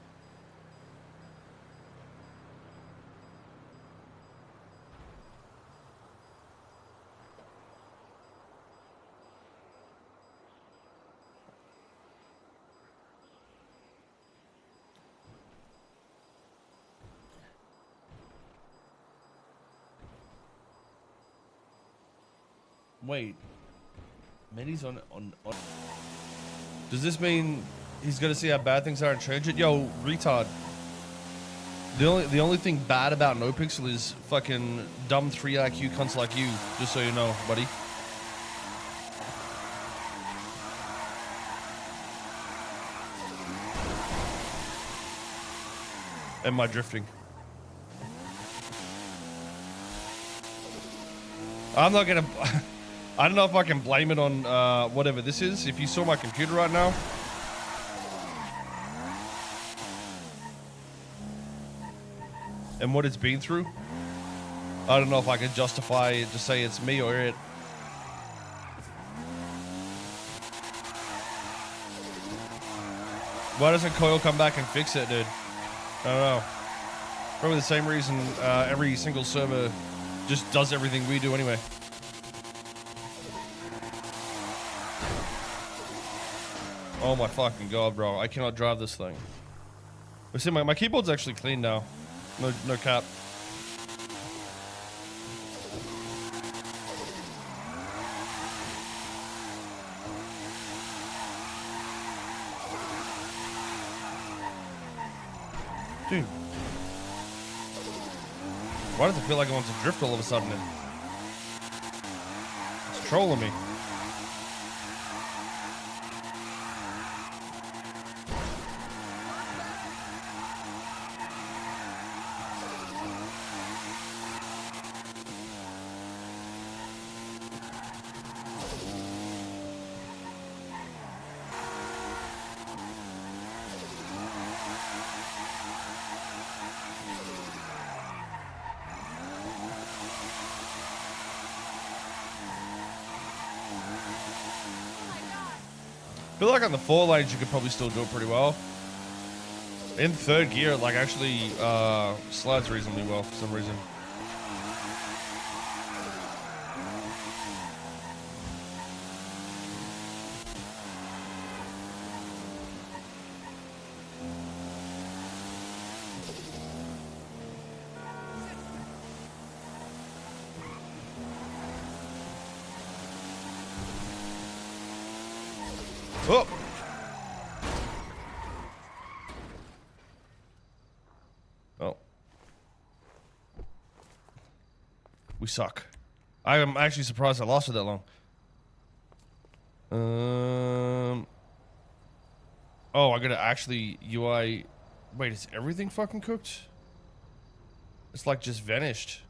Wait, Medi's on. Does this mean he's gonna see how bad things are and change it? Yo, retard. The only thing bad about NoPixel is fucking dumb 3 IQ cunts like you. Just so you know, buddy. And my drifting. I'm not gonna. I don't know if I can blame it on whatever this is. If you saw my computer right now. And what it's been through. I don't know if I can justify it to say it's me or it. Why doesn't Koil come back and fix it, dude? I don't know. Probably the same reason every single server just does everything we do anyway. Oh my fucking god, bro. I cannot drive this thing. But see, my keyboard's actually clean now. No cap. Dude. Why does it feel like I want to drift all of a sudden? It's trolling me. I feel like on the 4 lanes you could probably still do it pretty well. In third gear, it like actually slides reasonably well for some reason. Oh! Oh. We suck. I am actually surprised I lasted that long. Oh, I gotta actually UI. Wait, is everything fucking cooked? It's like just vanished.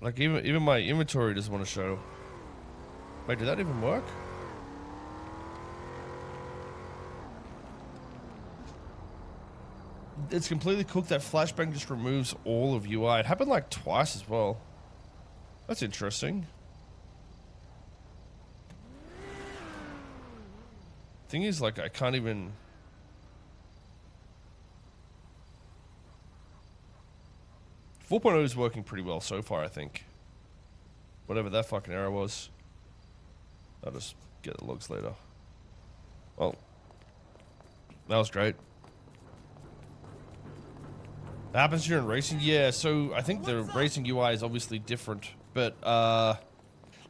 Like even my inventory doesn't want to show. Wait, did that even work? It's completely cooked. That flashbang just removes all of UI. It happened like twice as well. That's interesting. Thing is, like, I can't even... Four point oh is working pretty well so far, I think. Whatever that fucking error was. I'll just get the logs later. Well, that was great. That happens here in racing? Yeah, so I think the racing UI is obviously different. But,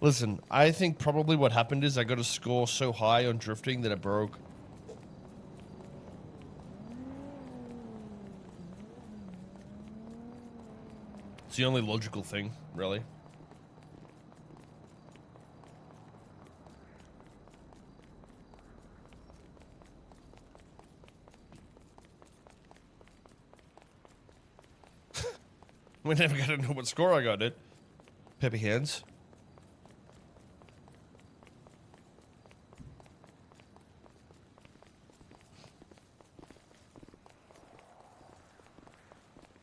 listen, I think probably what happened is I got a score so high on drifting that it broke. It's the only logical thing, really. We're never gonna know what score I got, dude. Peppy hands.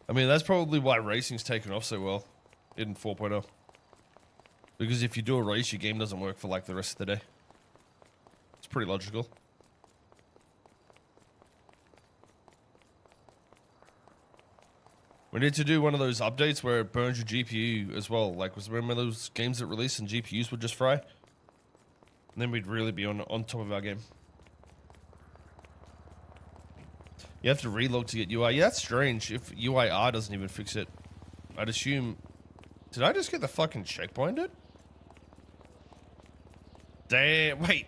I mean, that's probably why racing's taken off so well in 4.0. Because if you do a race, your game doesn't work for like the rest of the day. It's pretty logical. We need to do one of those updates where it burns your GPU as well. Like, remember those games that released and GPUs would just fry? And then we'd really be on top of our game. You have to relog to get UI. Yeah, that's strange if UIR doesn't even fix it. I'd assume... Did I just get the fucking checkpoint, dude? Damn, wait.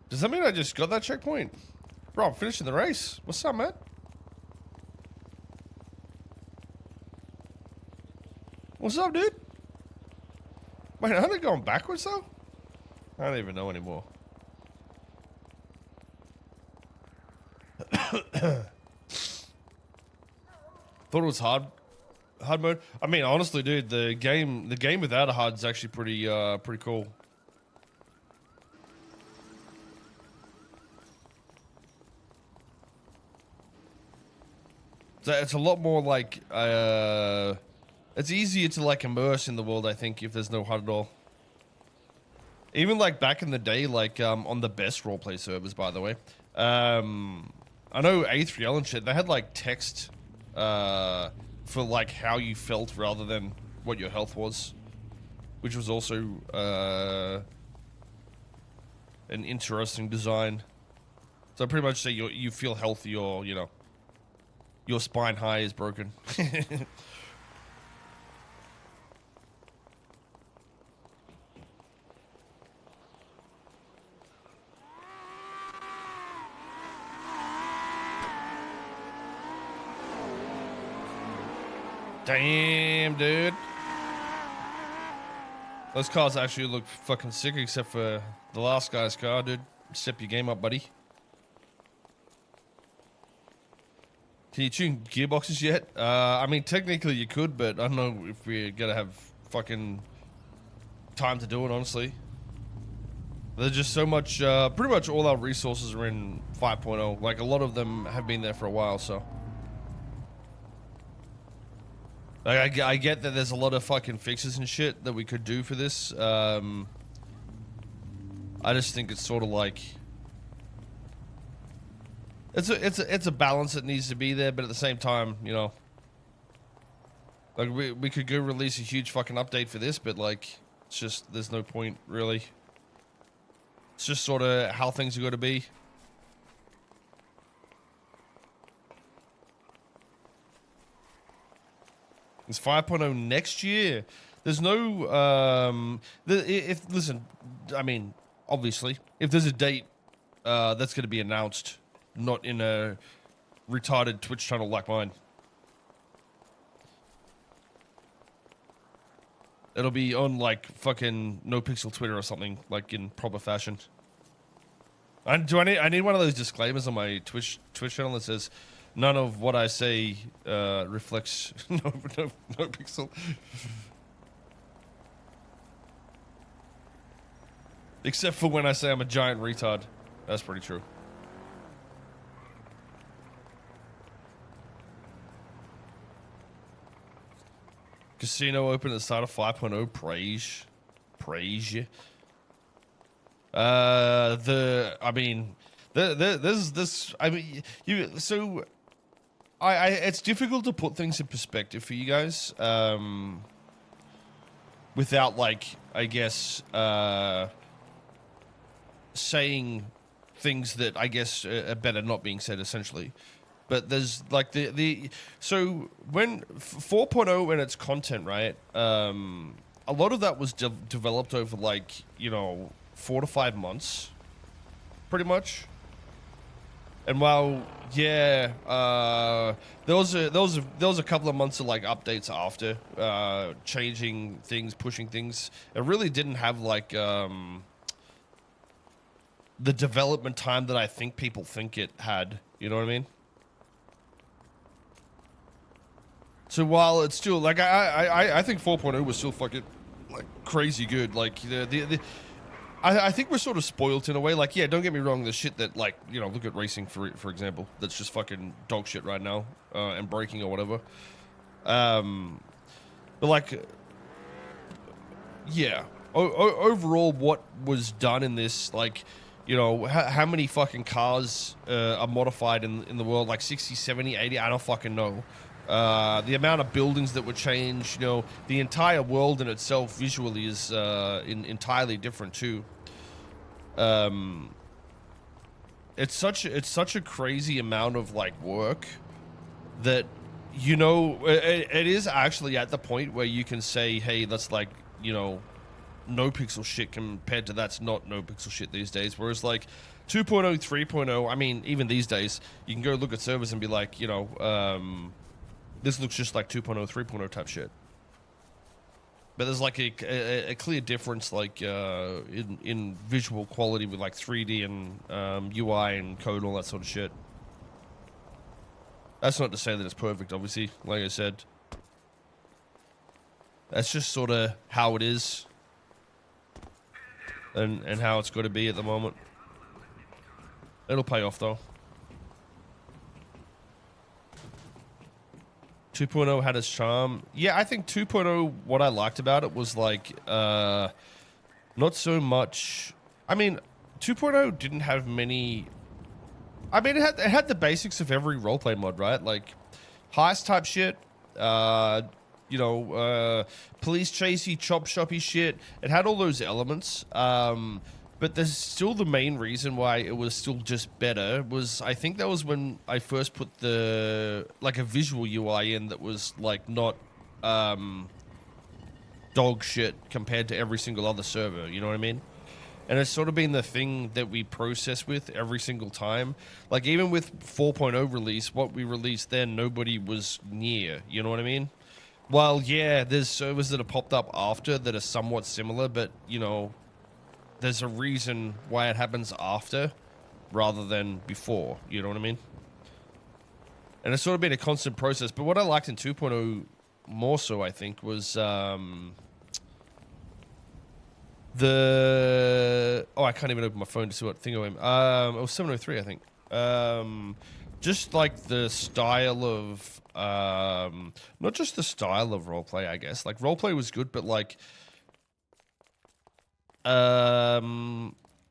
Does that mean I just got that checkpoint? Bro, I'm finishing the race. What's up, man? What's up, dude? Wait, aren't they going backwards, though? I don't even know anymore. Thought it was hard mode. I mean, honestly, dude, the game without a HUD is actually pretty cool. So it's a lot more like it's easier to like immerse in the world, I think, if there's no HUD at all. Even like back in the day, like on the best roleplay servers, by the way. I know A3L and shit, they had like text for like how you felt rather than what your health was, which was also an interesting design. So pretty much say you feel healthy, or you know, your spine high is broken. Damn, dude. Those cars actually look fucking sick, except for the last guy's car, dude. Step your game up, buddy. Can you tune gearboxes yet? I mean, technically you could, but I don't know if we're gonna have fucking time to do it, honestly. There's just so much, pretty much all our resources are in 5.0. Like, a lot of them have been there for a while, so. Like, I get that there's a lot of fucking fixes and shit that we could do for this. But I don't know if we're gonna have fucking time to do it, honestly. There's just so much, pretty much all our resources are in 5.0. Like, a lot of them have been there for a while, so. I get that there's a lot of fucking fixes and shit that we could do for this. But I don't know if we're gonna have fucking time to do it, honestly. I just think it's sort of like it's a balance that needs to be there, but at the same time, you know, like we could go release a huge fucking update for this, but like it's just there's no point really. It's just sort of how things are going to be. It's 5.0 next year. There's no listen, I mean, obviously, if there's a date that's going to be announced, not in a retarded Twitch channel like mine. It'll be on like fucking NoPixel Twitter or something, like in proper fashion. I need one of those disclaimers on my Twitch channel that says none of what I say reflects NoPixel. Except for when I say I'm a giant retard. That's pretty true. Casino open at the start of 5.0. Praise you. I mean, there's this. I mean, so it's difficult to put things in perspective for you guys. Without like, I guess, saying things that I guess are better not being said, essentially. But there's like so when 4.0 and its content, right? A lot of that was developed over like, you know, 4 to 5 months, pretty much. And while yeah, there was a couple of months of like updates after, changing things, pushing things. It really didn't have like the development time that I think people think it had. You know what I mean? So while it's still like I think 4.0 was still fucking like crazy good. Like I think we're sort of spoiled in a way. Like, yeah, don't get me wrong. The shit that like, you know, look at racing for example. That's just fucking dog shit right now, and braking or whatever. But like, yeah. Overall, what was done in this, like, you know, how many fucking cars are modified in the world? Like 60, 70, 80? I don't fucking know. The amount of buildings that were changed, you know, the entire world in itself visually is entirely different too. It's such a crazy amount of like work that, you know, it is actually at the point where you can say, hey, that's like, you know, NoPixel shit compared to that's not NoPixel shit these days. Whereas like 2.0, 3.0, I mean, even these days, you can go look at servers and be like, you know, this looks just like 2.0, 3.0 type shit. But there's like a clear difference, like in visual quality with like 3D and UI and code and all that sort of shit. That's not to say that it's perfect, obviously. Like I said, that's just sort of how it is, and how it's got to be at the moment. It'll pay off though. 2.0 had its charm. Yeah, I think 2.0, what I liked about it was like, not so much. I mean, 2.0 didn't have many. I mean, it had the basics of every roleplay mod, right? Like heist type shit, you know, police chasey, chop shoppy shit. It had all those elements. But there's still the main reason why it was still just better was, I think that was when I first put the, like, a visual UI in that was like not dog shit compared to every single other server, you know what I mean? And it's sort of been the thing that we process with every single time. Like, even with 4.0 release, what we released then, nobody was near, you know what I mean? While, yeah, there's servers that have popped up after that are somewhat similar, but, you know, there's a reason why it happens after rather than before, you know what I mean? And it's sort of been a constant process. But what I liked in 2.0 more so, I think, was the... Oh, I can't even open my phone to see what thing I am. It was 703, I think. Just like the style of... not just the style of roleplay, I guess. Like, roleplay was good, but like...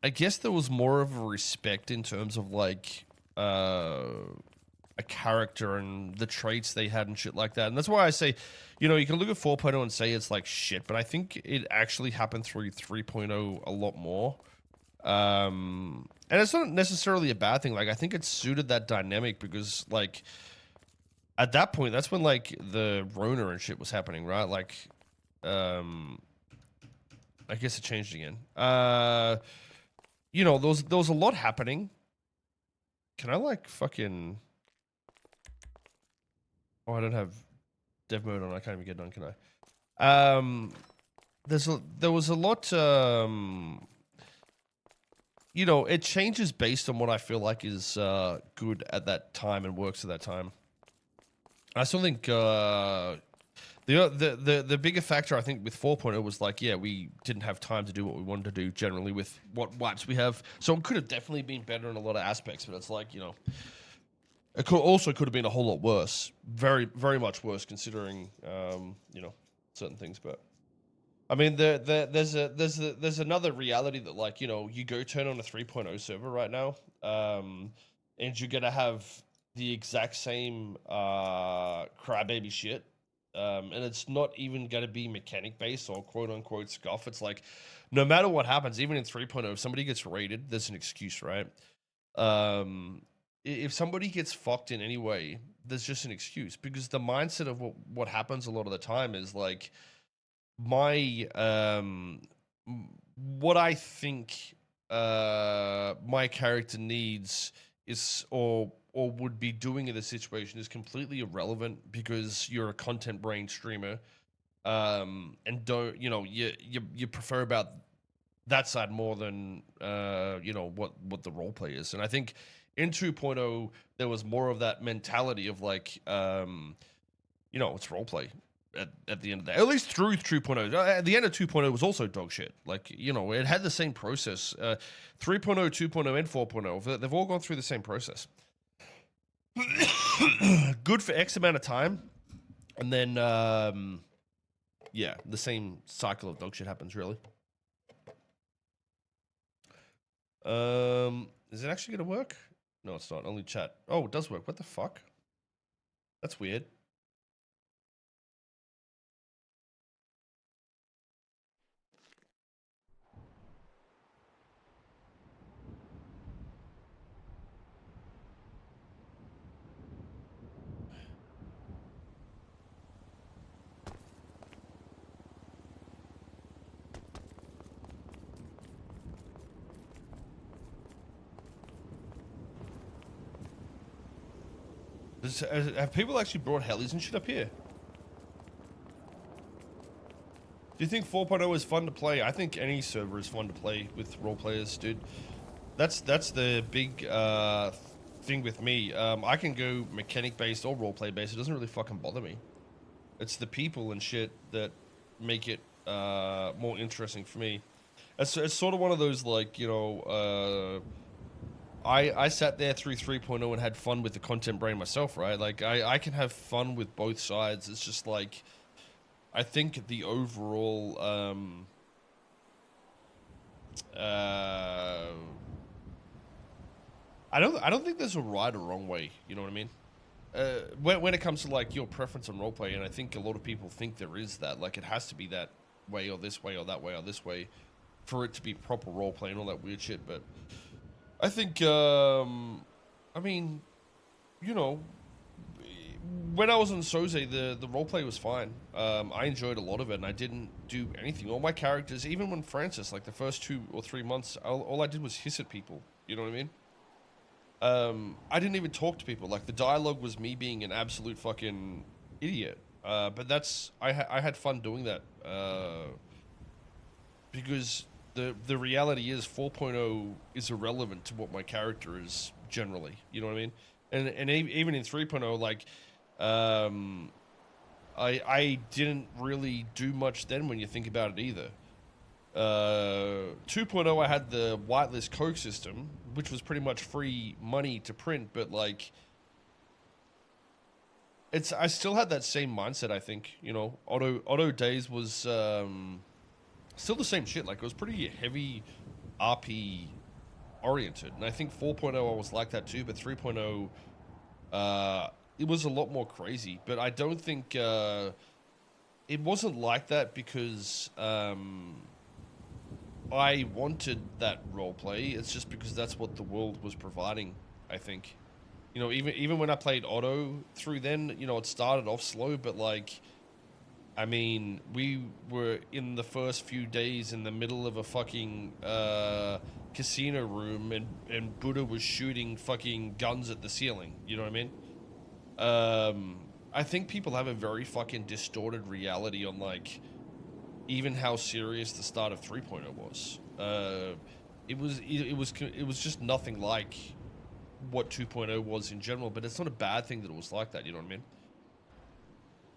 I guess there was more of a respect in terms of like a character and the traits they had and shit like that. And that's why I say, you know, you can look at 4.0 and say it's like shit, but I think it actually happened through 3.0 a lot more. And it's not necessarily a bad thing. Like, I think it suited that dynamic because, like, at that point, that's when, like, the Rona and shit was happening, right? Like, I guess it changed again. You know, there was a lot happening. Can I, like, fucking... Oh, I don't have dev mode on. I can't even get done, can I? There was a lot, you know, it changes based on what I feel like is good at that time and works at that time. I still think the bigger factor I think with 4.0 was like, yeah, we didn't have time to do what we wanted to do generally with what wipes we have. So it could have definitely been better in a lot of aspects, but it's like, you know, it could have been a whole lot worse, very, very much worse considering, you know, certain things. But I mean, there's another reality that, like, you know, you go turn on a 3.0 server right now, and you're gonna have the exact same crybaby shit, and it's not even gonna be mechanic based or quote unquote scuff. It's like, no matter what happens, even in 3.0, if somebody gets raided, there's an excuse, right? If somebody gets fucked in any way, there's just an excuse because the mindset of what happens a lot of the time is like what I think my character needs is or would be doing in the situation is completely irrelevant because you're a content brain streamer, and don't, you know, you prefer about that side more than you know, what the role play is. And I think in 2.0 there was more of that mentality of like, you know, it's role play at the end of the day, at least through 2.0. At the end of 2.0 was also dog shit. Like, you know, it had the same process. 3.0, 2.0, and 4.0, they've all gone through the same process. Good for X amount of time, and then yeah, the same cycle of dog shit happens, really. Is it actually gonna work? No, it's not. Only chat. Oh, it does work. What the fuck? That's weird. Have people actually brought helis and shit up here? Do you think 4.0 is fun to play? I think any server is fun to play with role players, dude. That's the big thing with me. I can go mechanic based or role play based. It doesn't really fucking bother me. It's the people and shit that make it more interesting for me. It's sort of one of those, like, you know, I sat there through 3.0 and had fun with the content brain myself, right? Like, I can have fun with both sides. It's just like, I think the overall I don't think there's a right or wrong way, you know what I mean? When it comes to like your preference on roleplay, and I think a lot of people think there is that, like, it has to be that way or this way or that way or this way for it to be proper roleplay and all that weird shit. But I think, I mean, you know, when I was on Soze, the roleplay was fine. I enjoyed a lot of it, and I didn't do anything. All my characters, even when Francis, like the first 2 or 3 months, all I did was hiss at people. You know what I mean? I didn't even talk to people. Like, the dialogue was me being an absolute fucking idiot. But that's, I had fun doing that. Because the reality is 4.0 is irrelevant to what my character is generally. You know what I mean? And even in 3.0, like, I didn't really do much then when you think about it either. 2.0, I had the whitelist Coke system, which was pretty much free money to print, but like, I still had that same mindset. I think, you know, auto days was still the same shit. Like, it was pretty heavy RP oriented, and I think 4.0 was like that too, but 3.0 it was a lot more crazy. But I don't think it wasn't like that because I wanted that roleplay. It's just because that's what the world was providing, I think. You know, even when I played auto through then, you know, it started off slow, but like, I mean, we were in the first few days in the middle of a fucking casino room, and Buddha was shooting fucking guns at the ceiling. You know what I mean? I think people have a very fucking distorted reality on like even how serious the start of 3.0 was. It was just nothing like what 2.0 was in general, but it's not a bad thing that it was like that, you know what I mean?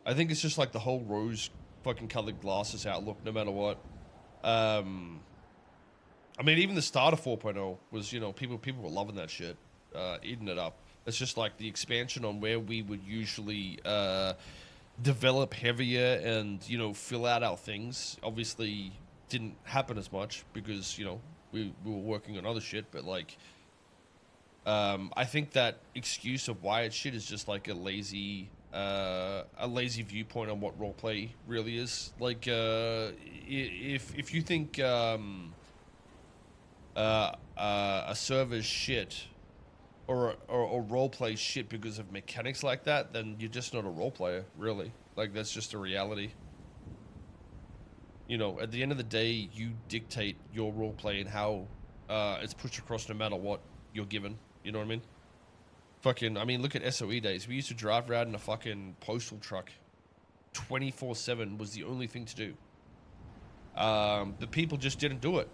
I think it's just like the whole rose fucking colored glasses outlook, no matter what. I mean, even the start of 4.0 was, you know, people were loving that shit, eating it up. It's just like the expansion on where we would usually develop heavier and, you know, fill out our things obviously didn't happen as much because, you know, we were working on other shit, but like, I think that excuse of why it's shit is just like a lazy viewpoint on what roleplay really is. Like, if you think a server's shit or roleplay shit because of mechanics like that, then you're just not a role player, really. Like, that's just a reality. You know, at the end of the day, you dictate your roleplay and how it's pushed across no matter what you're given. You know what I mean? Fucking, I mean, look at SOE days. We used to drive around in a fucking postal truck. 24/7 was the only thing to do. But people just didn't do it.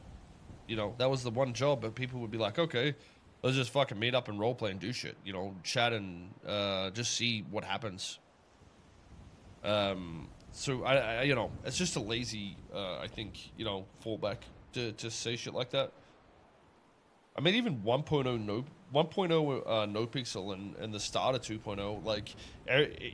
You know, that was the one job, but people would be like, okay, let's just fucking meet up and roleplay and do shit. You know, chat and just see what happens. So, I you know, it's just a lazy, I think, you know, fallback to say shit like that. I mean, even 1.0 NoPixel and the start of 2.0, like,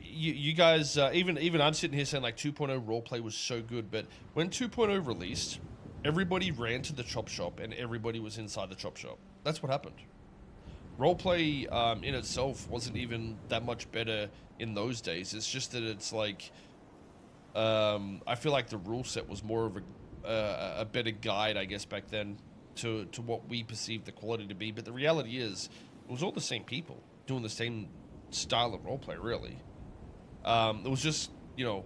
you guys, even I'm sitting here saying like 2.0 roleplay was so good, but when 2.0 released, everybody ran to the chop shop and everybody was inside the chop shop. That's what happened. Roleplay in itself wasn't even that much better in those days. It's just that it's like, I feel like the rule set was more of a better guide, I guess, back then to what we perceived the quality to be. But the reality is, it was all the same people doing the same style of roleplay, really. It was just, you know,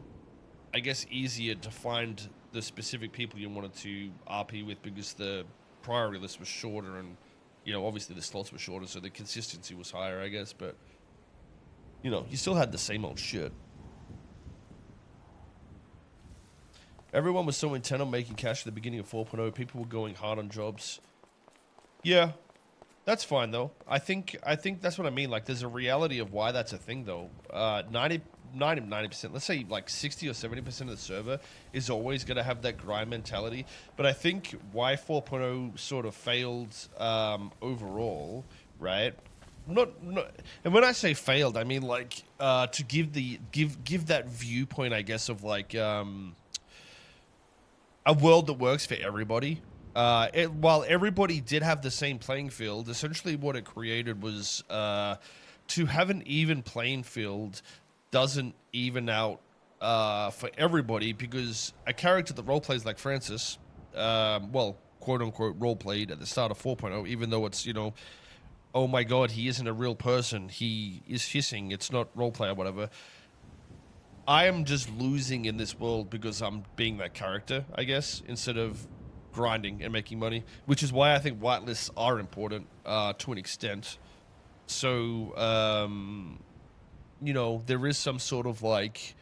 I guess easier to find the specific people you wanted to RP with because the priority list was shorter and, you know, obviously the slots were shorter, so the consistency was higher, I guess. But, you know, you still had the same old shit. Everyone was so intent on making cash at the beginning of 4.0. People were going hard on jobs. Yeah, that's fine though. I think that's what I mean. Like, there's a reality of why that's a thing though. 90%, let's say like 60 or 70% of the server is always going to have that grind mentality. But I think why 4.0 sort of failed overall, right? Not, and when I say failed, I mean like to give that viewpoint, I guess, of like a world that works for everybody. While everybody did have the same playing field, essentially what it created was to have an even playing field doesn't even out for everybody, because a character that role plays like Francis, well, quote unquote role played at the start of 4.0, even though it's, you know, oh my god, he isn't a real person, he is hissing, it's not roleplay or whatever. I am just losing in this world because I'm being that character, I guess, instead of grinding and making money, which is why I think whitelists are important to an extent. So, you know, there is some sort of like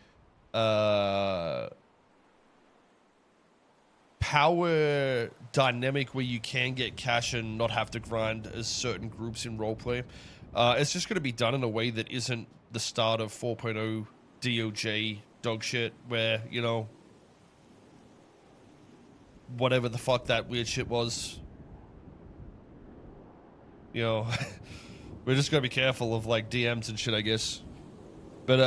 power dynamic where you can get cash and not have to grind as certain groups in roleplay. It's just going to be done in a way that isn't the start of 4.0 DOJ dog shit, where, you know, whatever the fuck that weird shit was, you know, we're just gonna be careful of like DMs and shit, I guess. But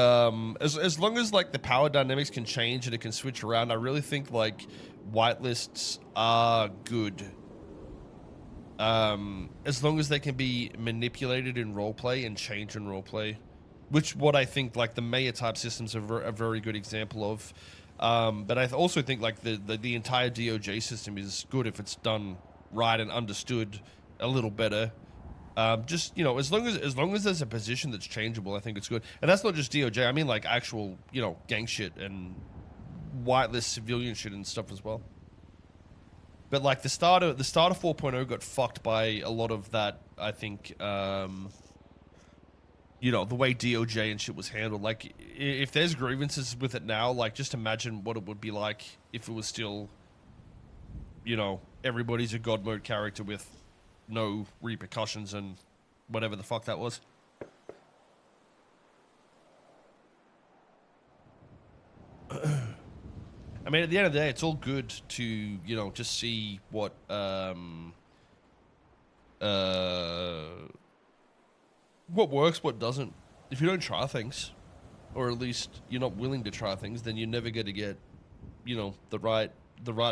as long as like the power dynamics can change and it can switch around, I really think like whitelists are good as long as they can be manipulated in roleplay and changed in roleplay, which what I think like the mayor type systems are a very good example of. But I also think like the entire DOJ system is good if it's done right and understood a little better. Just, you know, as long as there's a position that's changeable, I think it's good. And that's not just DOJ. I mean like actual, you know, gang shit and whitelist civilian shit and stuff as well. But like the start of 4.0 got fucked by a lot of that, I think, you know, the way DOJ and shit was handled. Like, if there's grievances with it now, like, just imagine what it would be like if it was still, you know, everybody's a God mode character with no repercussions and whatever the fuck that was. I mean, at the end of the day, it's all good to, you know, just see what, what works, what doesn't. If you don't try things, or at least you're not willing to try things, then you're never going to get, you know, the right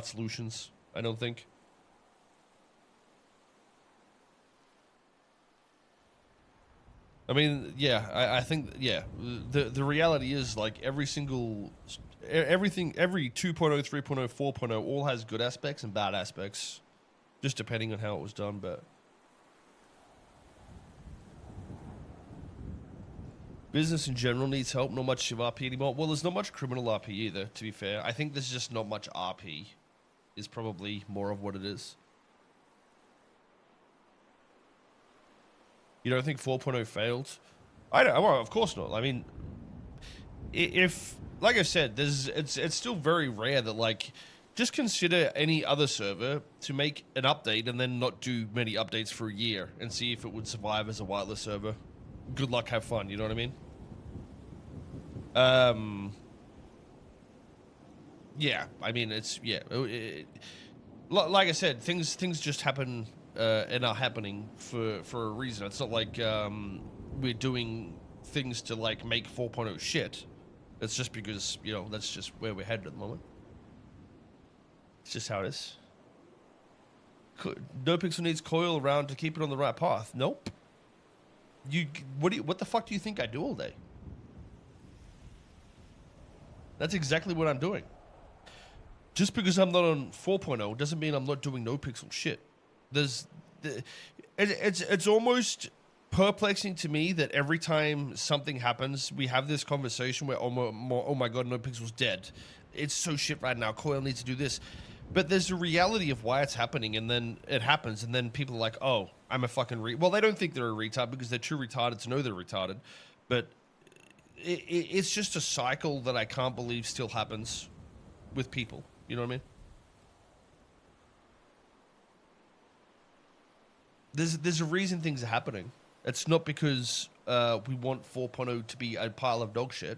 solutions, I don't think. I mean, yeah, I think, yeah, the reality is, like, every 2.0, 3.0, 4.0 all has good aspects and bad aspects, just depending on how it was done, but... Business in general needs help, not much of RP anymore. Well, there's not much criminal RP either, to be fair. I think there's just not much RP, is probably more of what it is. You don't think 4.0 failed? I don't. Well, of course not. I mean, if, like I said, it's still very rare that, like, just consider any other server to make an update and then not do many updates for a year and see if it would survive as a whitelist server. Good luck, have fun, you know what I mean? Yeah, I mean, it's, yeah. Like I said, things just happen and are happening for a reason. It's not like we're doing things to, like, make 4.0 shit. It's just because, you know, that's just where we're headed at the moment. It's just how it is. NoPixel needs Koil around to keep it on the right path. Nope. What the fuck do you think I do all day? That's exactly what I'm doing. Just because I'm not on 4.0 doesn't mean I'm not doing NoPixel shit. It's almost perplexing to me that every time something happens, we have this conversation where, oh my god, NoPixel's dead. It's so shit right now. Koil needs to do this. But there's a reality of why it's happening, and then it happens, and then people are like, oh, I'm a fucking well, they don't think they're a retard because they're too retarded to know they're retarded. But it's just a cycle that I can't believe still happens with people. You know what I mean? There's a reason things are happening. It's not because we want 4.0 to be a pile of dog shit.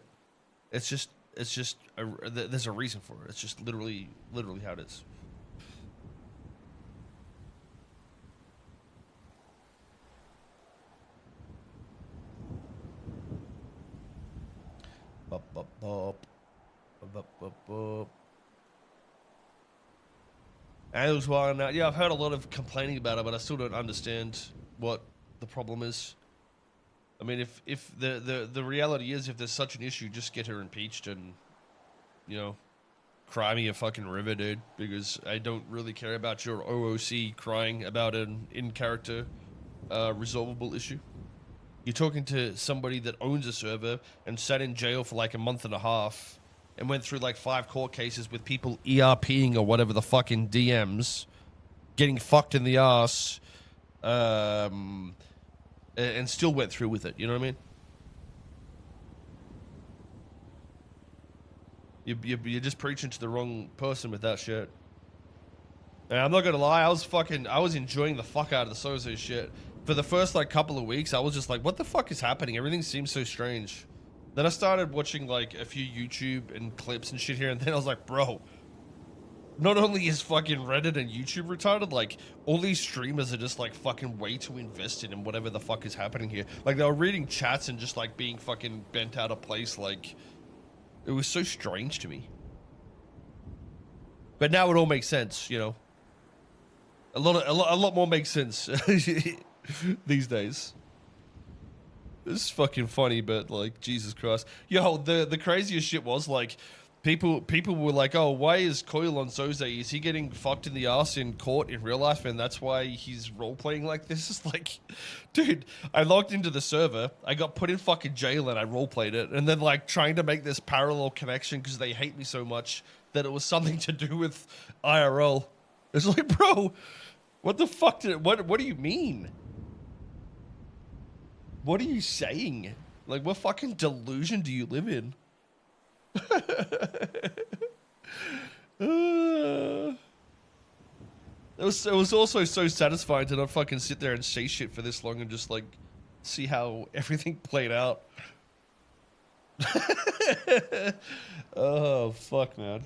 It's just there's a reason for it. It's just literally how it is. Bop, bop, bop. Bop, bop, bop. And it was well, yeah, I've heard a lot of complaining about it, but I still don't understand what the problem is. I mean, if the reality is, if there's such an issue, just get her impeached and, you know, cry me a fucking river, dude, because I don't really care about your OOC crying about an in-character resolvable issue. You're talking to somebody that owns a server and sat in jail for like a month and a half and went through like 5 court cases with people ERPing or whatever the fucking DMs, getting fucked in the ass, and still went through with it. You know what I mean? You're just preaching to the wrong person with that shit. And I'm not gonna lie, I was enjoying the fuck out of the Soze shit. For the first like couple of weeks, I was just like, what the fuck is happening? Everything seems so strange. Then I started watching like a few YouTube and clips and shit here, and then I was like, bro, not only is fucking Reddit and YouTube retarded, like all these streamers are just like fucking way too invested in whatever the fuck is happening here. Like they were reading chats and just like being fucking bent out of place. Like it was so strange to me. But now it all makes sense, you know. A lot more makes sense these days. It's fucking funny, but like Jesus Christ, yo, the craziest shit was like, people were like, oh, why is Koil on Soze? Is he getting fucked in the ass in court in real life, and that's why he's role playing like this? It's like, dude, I logged into the server, I got put in fucking jail, and I role played it, and then like trying to make this parallel connection because they hate me so much that it was something to do with IRL. It's like, bro, what the fuck what do you mean? What are you saying? Like, what fucking delusion do you live in? It was also so satisfying to not fucking sit there and say shit for this long and just like see how everything played out. Oh fuck, man.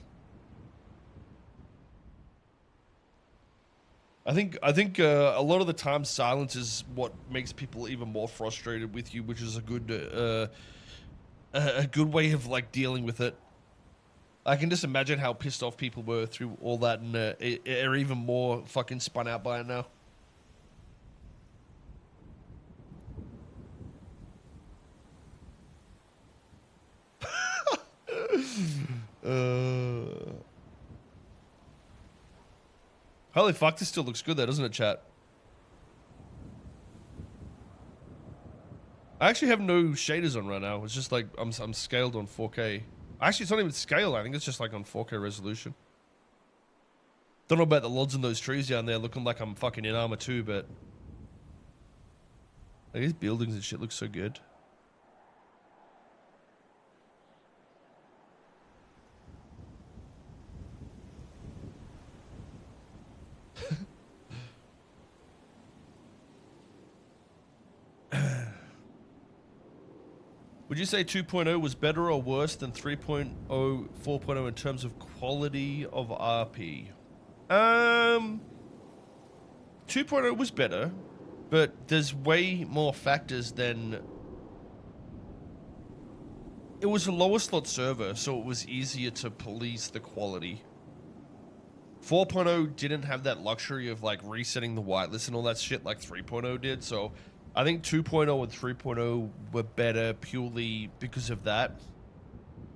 I think a lot of the time silence is what makes people even more frustrated with you, which is a good way of like dealing with it. I can just imagine how pissed off people were through all that, and are even more fucking spun out by it now. Holy fuck, this still looks good though, doesn't it, chat? I actually have no shaders on right now. It's just like I'm scaled on 4K. Actually, it's not even scaled. I think it's just like on 4K resolution. Don't know about the lods in those trees down there looking like I'm fucking in armor too, but like, these buildings and shit look so good. Would you say 2.0 was better or worse than 3.0, 4.0 in terms of quality of RP? 2.0 was better, but there's way more factors than... It was a lower slot server, so it was easier to police the quality. 4.0 didn't have that luxury of like resetting the whitelist and all that shit like 3.0 did, so I think 2.0 and 3.0 were better purely because of that.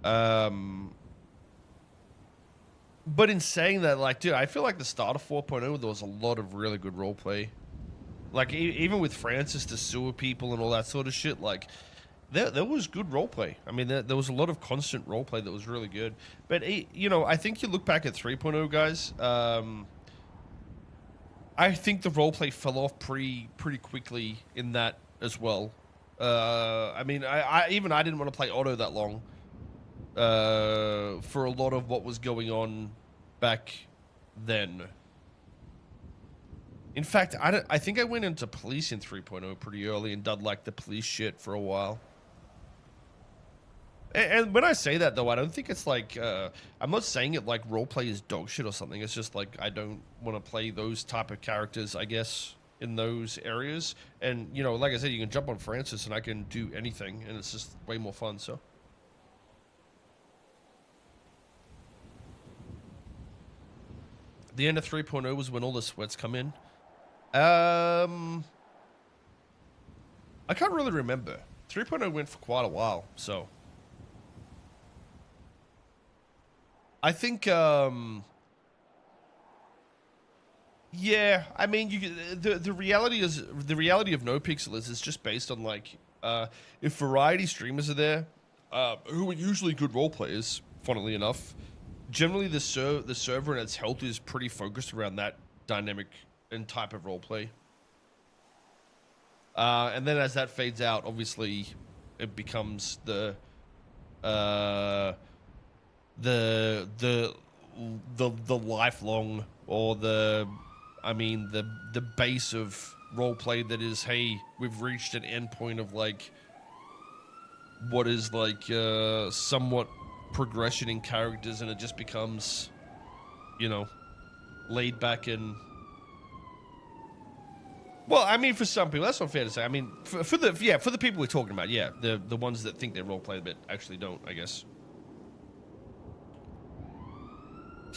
But in saying that, like, dude, I feel like the start of 4.0, there was a lot of really good roleplay. Like, even with Francis to sewer people and all that sort of shit, like, there was good roleplay. I mean, there was a lot of constant roleplay that was really good. But, you know, I think you look back at 3.0, guys, I think the roleplay fell off pretty quickly in that as well. I mean, I didn't want to play auto that long for a lot of what was going on back then. In fact, I think I went into police in 3.0 pretty early and did like the police shit for a while. And when I say that, though, I don't think it's like, I'm not saying it like roleplay is dog shit or something. It's just like, I don't want to play those type of characters, I guess, in those areas. And, you know, like I said, you can jump on Francis and I can do anything, and it's just way more fun, so. The end of 3.0 was when all the sweats come in. I can't really remember. 3.0 went for quite a while, so. I think, yeah, I mean, the reality of NoPixel is it's just based on like, if variety streamers are there, who are usually good role players, funnily enough, generally the server and its health is pretty focused around that dynamic and type of roleplay. And then as that fades out, obviously, it becomes the lifelong, or the base of roleplay that is, hey, we've reached an endpoint of like what is like somewhat progression in characters, and it just becomes, you know, laid back and, well, I mean, for some people, that's not fair to say. I mean, for the people we're talking about, yeah, the ones that think they're roleplay but actually don't, I guess.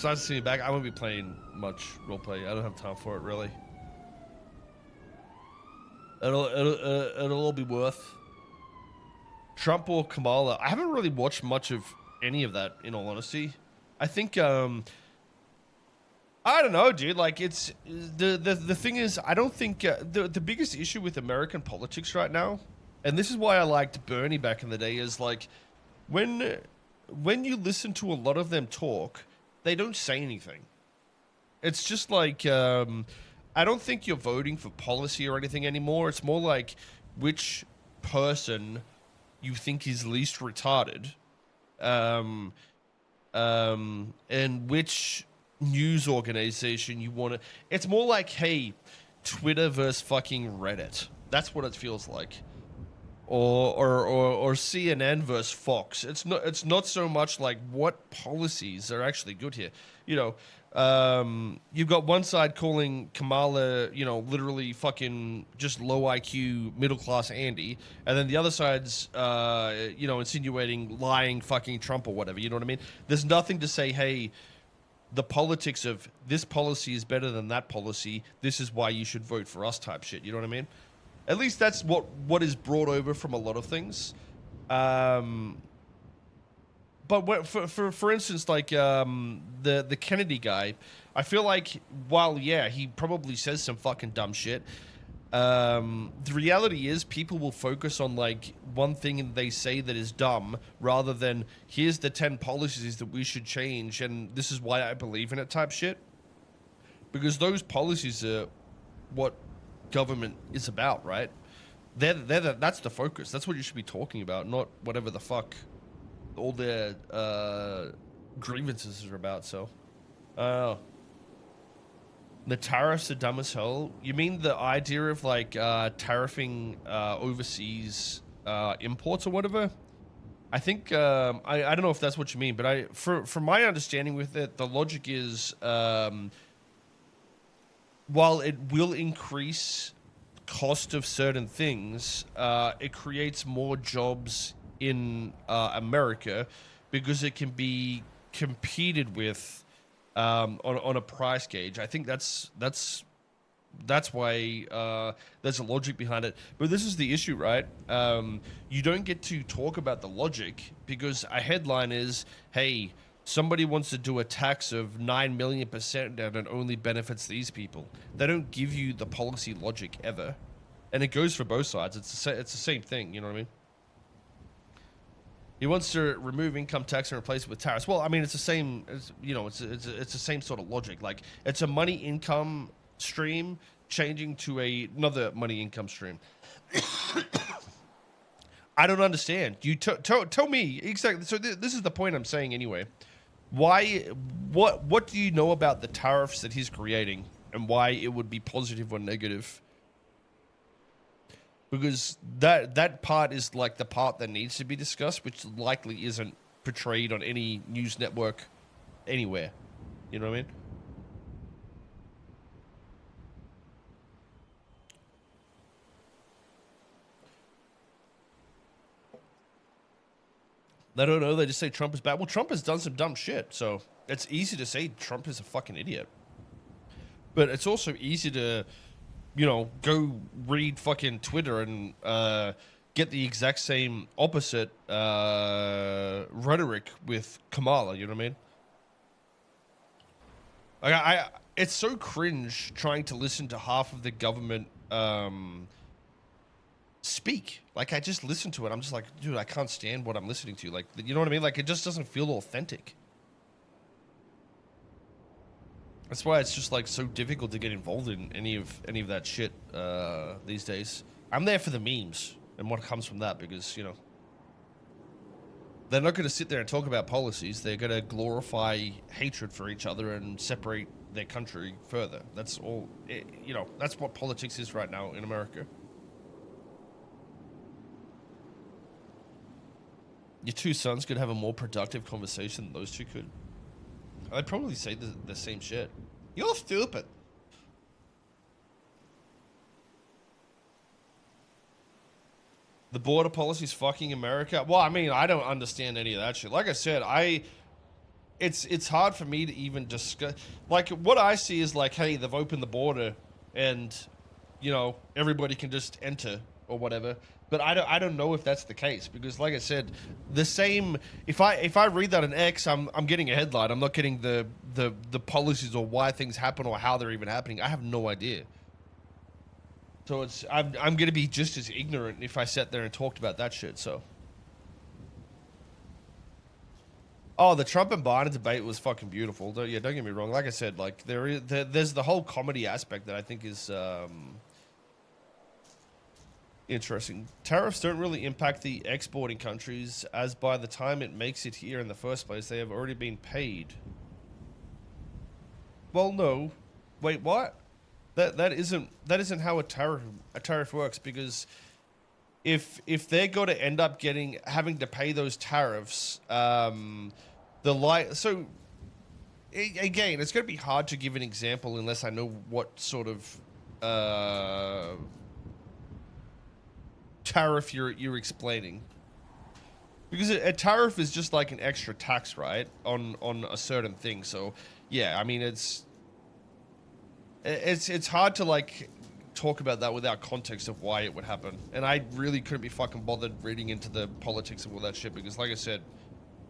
It's nice to see you back. I won't be playing much roleplay. I don't have time for it, really. It'll all be worth Trump or Kamala. I haven't really watched much of any of that, in all honesty. I think, I don't know, dude. Like, it's the thing is, I don't think the biggest issue with American politics right now, and this is why I liked Bernie back in the day, is like when you listen to a lot of them talk, they don't say anything. It's just like I don't think you're voting for policy or anything anymore. It's more like which person you think is least retarded, and which news organization you want to. It's more like, hey, Twitter versus fucking Reddit. That's what it feels like. Or CNN versus Fox. It's not so much like what policies are actually good here. You know, you've got one side calling Kamala, you know, literally fucking just low IQ middle class Andy, and then the other side's, you know, insinuating lying fucking Trump or whatever. You know what I mean? There's nothing to say, hey, the politics of this policy is better than that policy. This is why you should vote for us type shit. You know what I mean? At least that's what is brought over from a lot of things. But for instance, like the Kennedy guy, I feel like while yeah he probably says some fucking dumb shit, the reality is people will focus on like one thing and they say that is dumb rather than here's the 10 policies that we should change and this is why I believe in it type shit. Because those policies are what government is about, right? That's the focus. That's what you should be talking about, not whatever the fuck all their grievances are about. So, the tariffs are dumb as hell. You mean the idea of like tariffing overseas imports or whatever? I think I don't know if that's what you mean, but from my understanding with it, the logic is while it will increase cost of certain things, it creates more jobs in America because it can be competed with on a price gauge. I think that's why there's a logic behind it. But this is the issue, right? You don't get to talk about the logic because a headline is, hey, somebody wants to do a tax of 9 million% and it only benefits these people. They don't give you the policy logic ever. And it goes for both sides. It's the same thing, you know what I mean? He wants to remove income tax and replace it with tariffs. Well, I mean, it's the same, you know, it's the same sort of logic. Like, it's a money income stream changing to another money income stream. I don't understand. You tell me exactly. So this is the point I'm saying anyway. Why? What do you know about the tariffs that he's creating and why it would be positive or negative? Because that part is like the part that needs to be discussed, which likely isn't portrayed on any news network anywhere. You know what I mean? They don't know. They just say Trump is bad. Well, Trump has done some dumb shit, so it's easy to say Trump is a fucking idiot. But it's also easy to, you know, go read fucking Twitter and get the exact same opposite rhetoric with Kamala. You know what I mean? Like, it's so cringe trying to listen to half of the government speak. Like, I just listen to it. I'm just like, dude, I can't stand what I'm listening to. Like, you know what I mean? Like, it just doesn't feel authentic. That's why it's just like so difficult to get involved in any of that shit these days. I'm there for the memes and what comes from that because, you know, they're not going to sit there and talk about policies. They're going to glorify hatred for each other and separate their country further. That's all, you know, that's what politics is right now in America. Your two sons could have a more productive conversation than those two could. I'd probably say the same shit. You're stupid. The border policy's fucking America. Well, I mean, I don't understand any of that shit. Like I said, it's hard for me to even discuss. Like, what I see is like, hey, they've opened the border, and you know everybody can just enter or whatever. But I don't know if that's the case, because like I said, the same. If I read that in X, I'm getting a headline. I'm not getting the policies or why things happen or how they're even happening. I have no idea. So I'm gonna be just as ignorant if I sat there and talked about that shit. So. Oh, the Trump and Biden debate was fucking beautiful. Don't get me wrong. Like I said, like there's the whole comedy aspect that I think is interesting. Tariffs don't really impact the exporting countries, as by the time it makes it here in the first place, they have already been paid. Well, no. Wait, what? That isn't how a tariff works, because if they're going to end up having to pay those tariffs, again, it's going to be hard to give an example unless I know what sort of tariff you're explaining. Because a tariff is just like an extra tax, right, on a certain thing. So yeah, I mean it's hard to like talk about that without context of why it would happen. And I really couldn't be fucking bothered reading into the politics of all that shit, because like I said,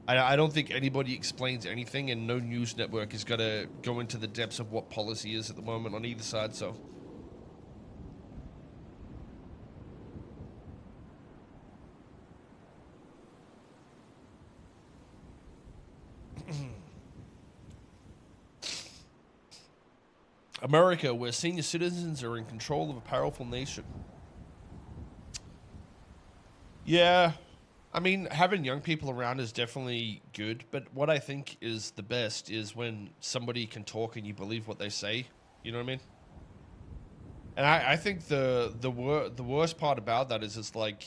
I don't think anybody explains anything, and no news network is gonna go into the depths of what policy is at the moment on either side. So America, where senior citizens are in control of a powerful nation. Yeah, I mean, having young people around is definitely good, but what I think is the best is when somebody can talk and you believe what they say. You know what I mean? And I think the worst part about that is it's like,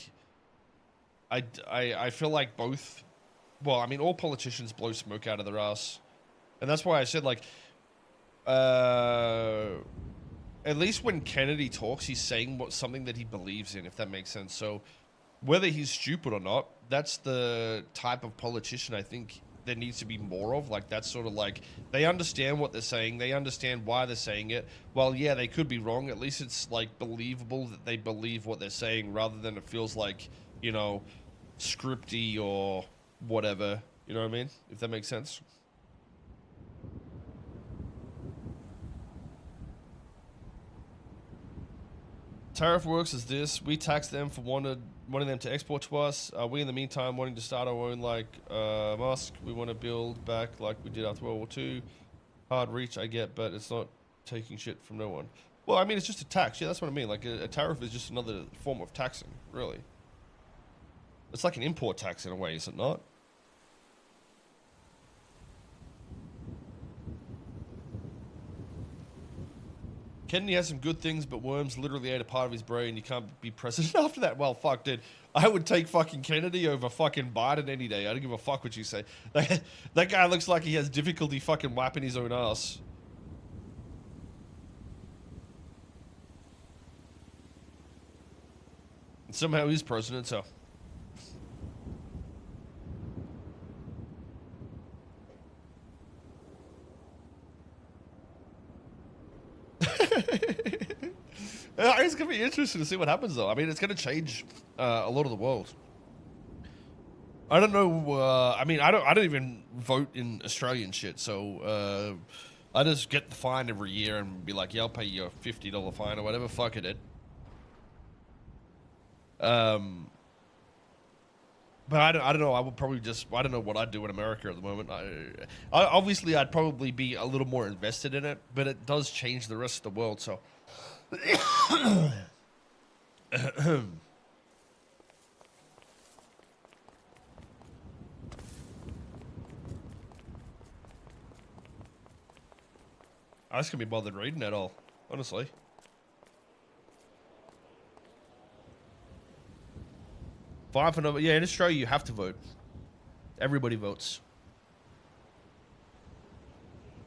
I feel like both, well, I mean, all politicians blow smoke out of their ass. And that's why I said, like, at least when Kennedy talks, he's saying something that he believes in, if that makes sense. So whether he's stupid or not, that's the type of politician I think there needs to be more of. Like, that's sort of like, they understand what they're saying, they understand why they're saying it. Well, yeah, they could be wrong. At least it's like believable that they believe what they're saying, rather than it feels like, you know, scripty or whatever. You know what I mean? If that makes sense. Tariff works as this: we tax them for wanting them to export to us. We, in the meantime, wanting to start our own, like Musk. We want to build back like we did after World War II. Hard reach, I get, but it's not taking shit from no one. Well, I mean, it's just a tax. Yeah, that's what I mean. Like, a tariff is just another form of taxing, really. It's like an import tax in a way, is it not? Kennedy has some good things, but worms literally ate a part of his brain. You can't be president after that. Well, fuck, dude. I would take fucking Kennedy over fucking Biden any day. I don't give a fuck what you say. That guy looks like he has difficulty fucking wiping his own ass. And somehow he's president, so... It's gonna be interesting to see what happens, though. I mean, it's gonna change a lot of the world. I don't know. I mean, I don't even vote in Australian shit, so I just get the fine every year and be like, yeah, I'll pay you a $50 fine or whatever. Fuck it. But I don't know. I would probably I don't know what I'd do in America at the moment. Obviously, I'd probably be a little more invested in it, but it does change the rest of the world, so. Oh, I just can't be bothered reading at all, honestly. Fine for no, yeah, in Australia you have to vote. Everybody votes.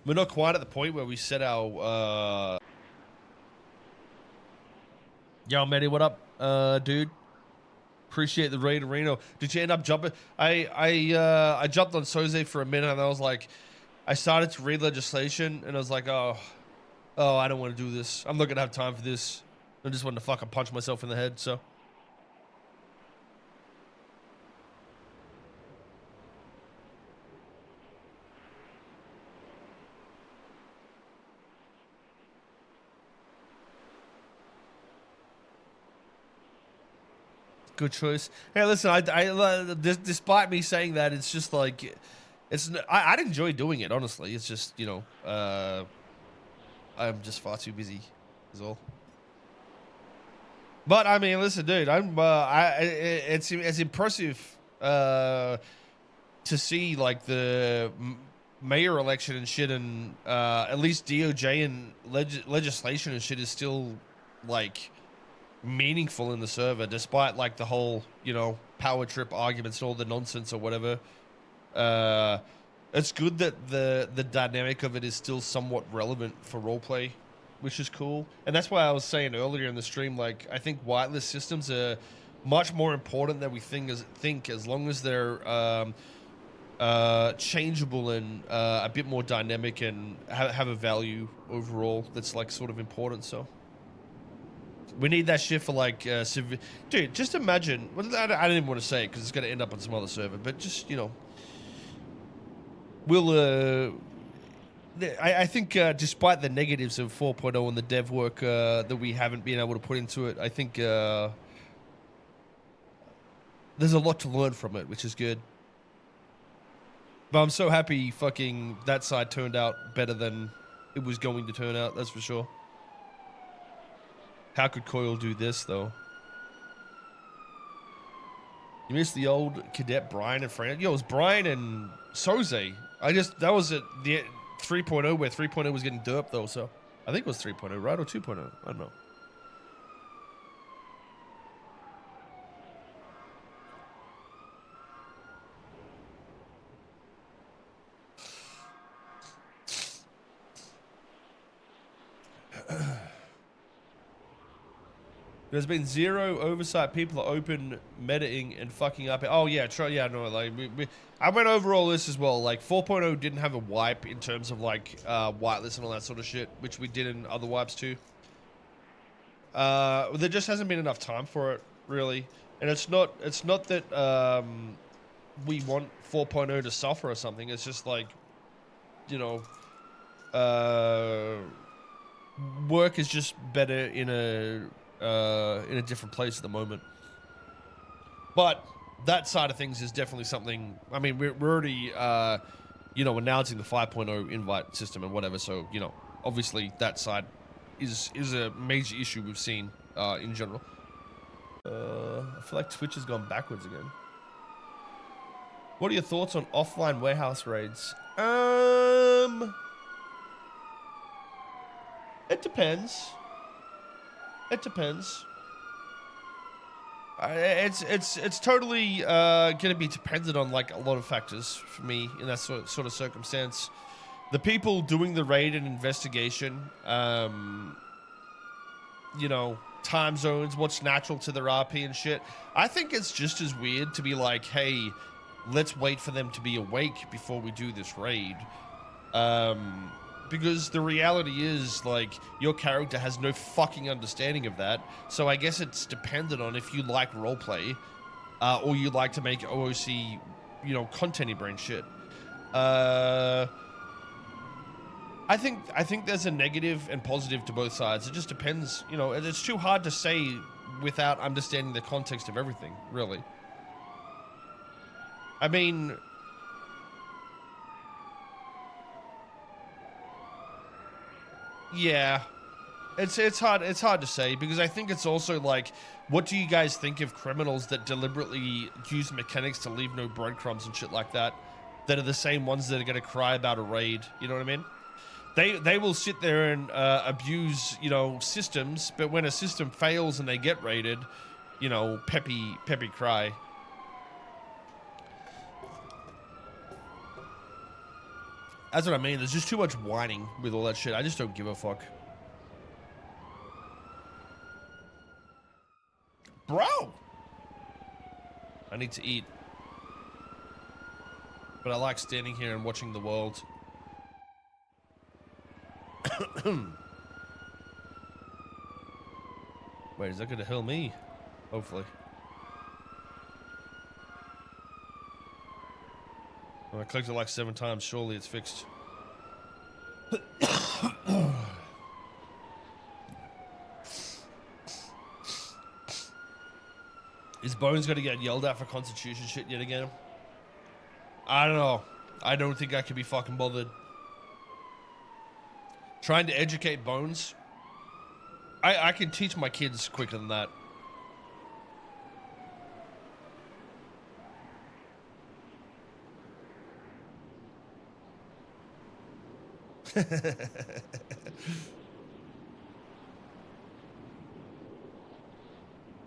We're not quite at the point where we set our Yo, Matty, what up, dude? Appreciate the raid, Reno. Did you end up jumping? I jumped on Soze for a minute, and I was like, I started to read legislation, and I was like, oh, I don't want to do this. I'm not gonna have time for this. I just wanted to fucking punch myself in the head. So. Good choice. Hey, listen, despite me saying that, it's just like, I'd enjoy doing it, honestly. It's just, you know, I'm just far too busy, is all. But, I mean, listen, dude, it's impressive to see, like, the mayor election and shit, and at least DOJ and legislation and shit is still, like, meaningful in the server, despite like the whole, you know, power trip arguments and all the nonsense or whatever. It's good that the dynamic of it is still somewhat relevant for roleplay, which is cool. And that's why I was saying earlier in the stream, like, I think whitelist systems are much more important than we think, as long as they're changeable and a bit more dynamic and have a value overall that's like sort of important. So we need that shit for like, dude, just imagine, well, I didn't even want to say it because it's going to end up on some other server, but just, you know, we'll, I think despite the negatives of 4.0 and the dev work that we haven't been able to put into it, I think there's a lot to learn from it, which is good. But I'm so happy fucking that side turned out better than it was going to turn out, that's for sure. How could Koil do this, though? You missed the old cadet Brian and Fran. Yo, it was Brian and Soze. That was at the 3.0 where 3.0 was getting derped, though, so. I think it was 3.0, right? Or 2.0? I don't know. There's been zero oversight. People are open metaing and fucking up. Oh yeah, yeah, no, like I went over all this as well. Like 4.0 didn't have a wipe in terms of like whitelist and all that sort of shit, which we did in other wipes too. There just hasn't been enough time for it, really. And it's not that we want 4.0 to suffer or something. It's just like, you know, work is just better in a different place at the moment. But that side of things is definitely something. I mean, we're already, you know, announcing the 5.0 invite system and whatever. So, you know, obviously that side is a major issue we've seen in general. I feel like Twitch has gone backwards again. What are your thoughts on offline warehouse raids? It depends. It depends. It's totally going to be dependent on like a lot of factors for me in that sort of circumstance. The people doing the raid and investigation, you know, time zones, what's natural to their RP and shit. I think it's just as weird to be like, hey, let's wait for them to be awake before we do this raid. Because the reality is, like, your character has no fucking understanding of that. So I guess it's dependent on if you like roleplay, or you like to make OOC, you know, content-y brain shit. I think there's a negative and positive to both sides. It just depends, you know, it's too hard to say without understanding the context of everything, really. I mean, yeah, it's hard to say, because I think it's also like, what do you guys think of criminals that deliberately use mechanics to leave no breadcrumbs and shit like that, that are the same ones that are going to cry about a raid? You know what I mean? They will sit there and abuse, you know, systems, but when a system fails and they get raided, you know, peppy cry. That's what I mean. There's just too much whining with all that shit. I just don't give a fuck. Bro! need to eat. But I like standing here and watching the world. Wait, is that gonna heal me? Hopefully. Well, I clicked it like 7 times. Surely it's fixed. Is Bones gonna get yelled at for constitution shit yet again? I don't know. I don't think I could be fucking bothered. Trying to educate Bones. I can teach my kids quicker than that.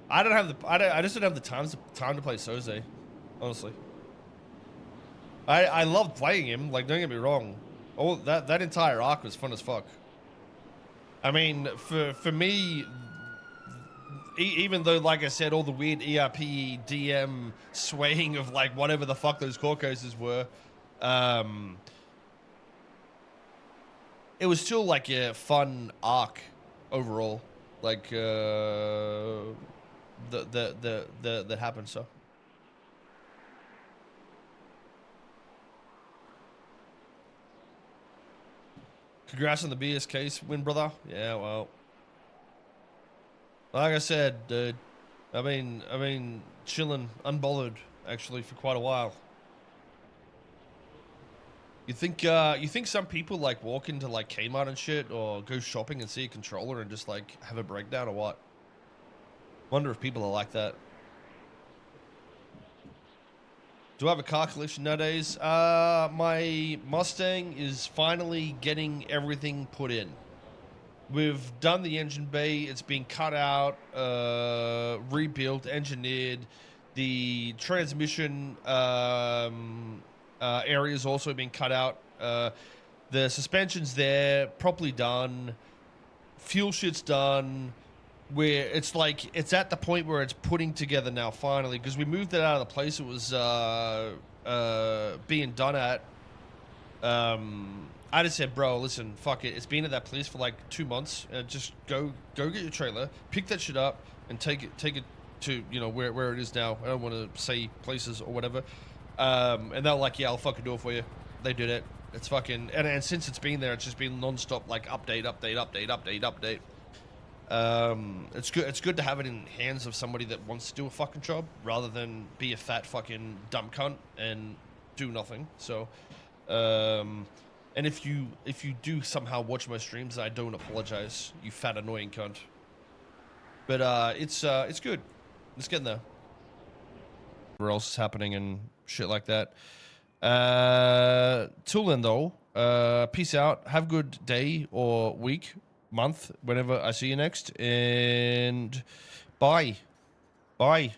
I don't have the I just don't have the time to play Soze, honestly. I love playing him, like, don't get me wrong. Oh, that entire arc was fun as fuck. I mean, for me, even though, like I said, all the weird ERP DM swaying of like whatever the fuck those core coasters were, it was still like a fun arc overall. Like that happened. So. Congrats on the BSK win, brother. Yeah, well. Like I said, dude. I mean, chilling, unbothered, actually, for quite a while. You think some people like walk into like Kmart and shit, or go shopping and see a controller and just like have a breakdown or what? Wonder if people are like that. Do I have a car collection nowadays? My Mustang is finally getting everything put in. We've done the engine bay. It's been cut out, rebuilt, engineered. The transmission area's also been cut out. The suspension's there, properly done. Fuel shit's done. Where it's like, it's at the point where it's putting together now finally, because we moved it out of the place it was being done at. I just said, bro, listen, fuck it. It's been at that place for like 2 months. Just go get your trailer, pick that shit up, and take it to, you know, where it is now. I don't want to say places or whatever. And they're like, yeah, I'll fucking do it for you. They did it. It's fucking, and since it's been there, it's just been non-stop, like update. It's good to have it in hands of somebody that wants to do a fucking job rather than be a fat fucking dumb cunt and do nothing. So, and if you do somehow watch my streams, I don't apologize, you fat annoying cunt. But it's good. It's getting there. What else is happening and shit like that. Till then though, peace out. Have a good day or week, month, whenever I see you next, and bye. Bye.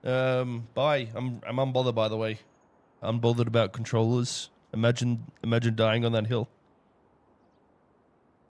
Bye. I'm unbothered, by the way. Unbothered about controllers. Imagine dying on that hill.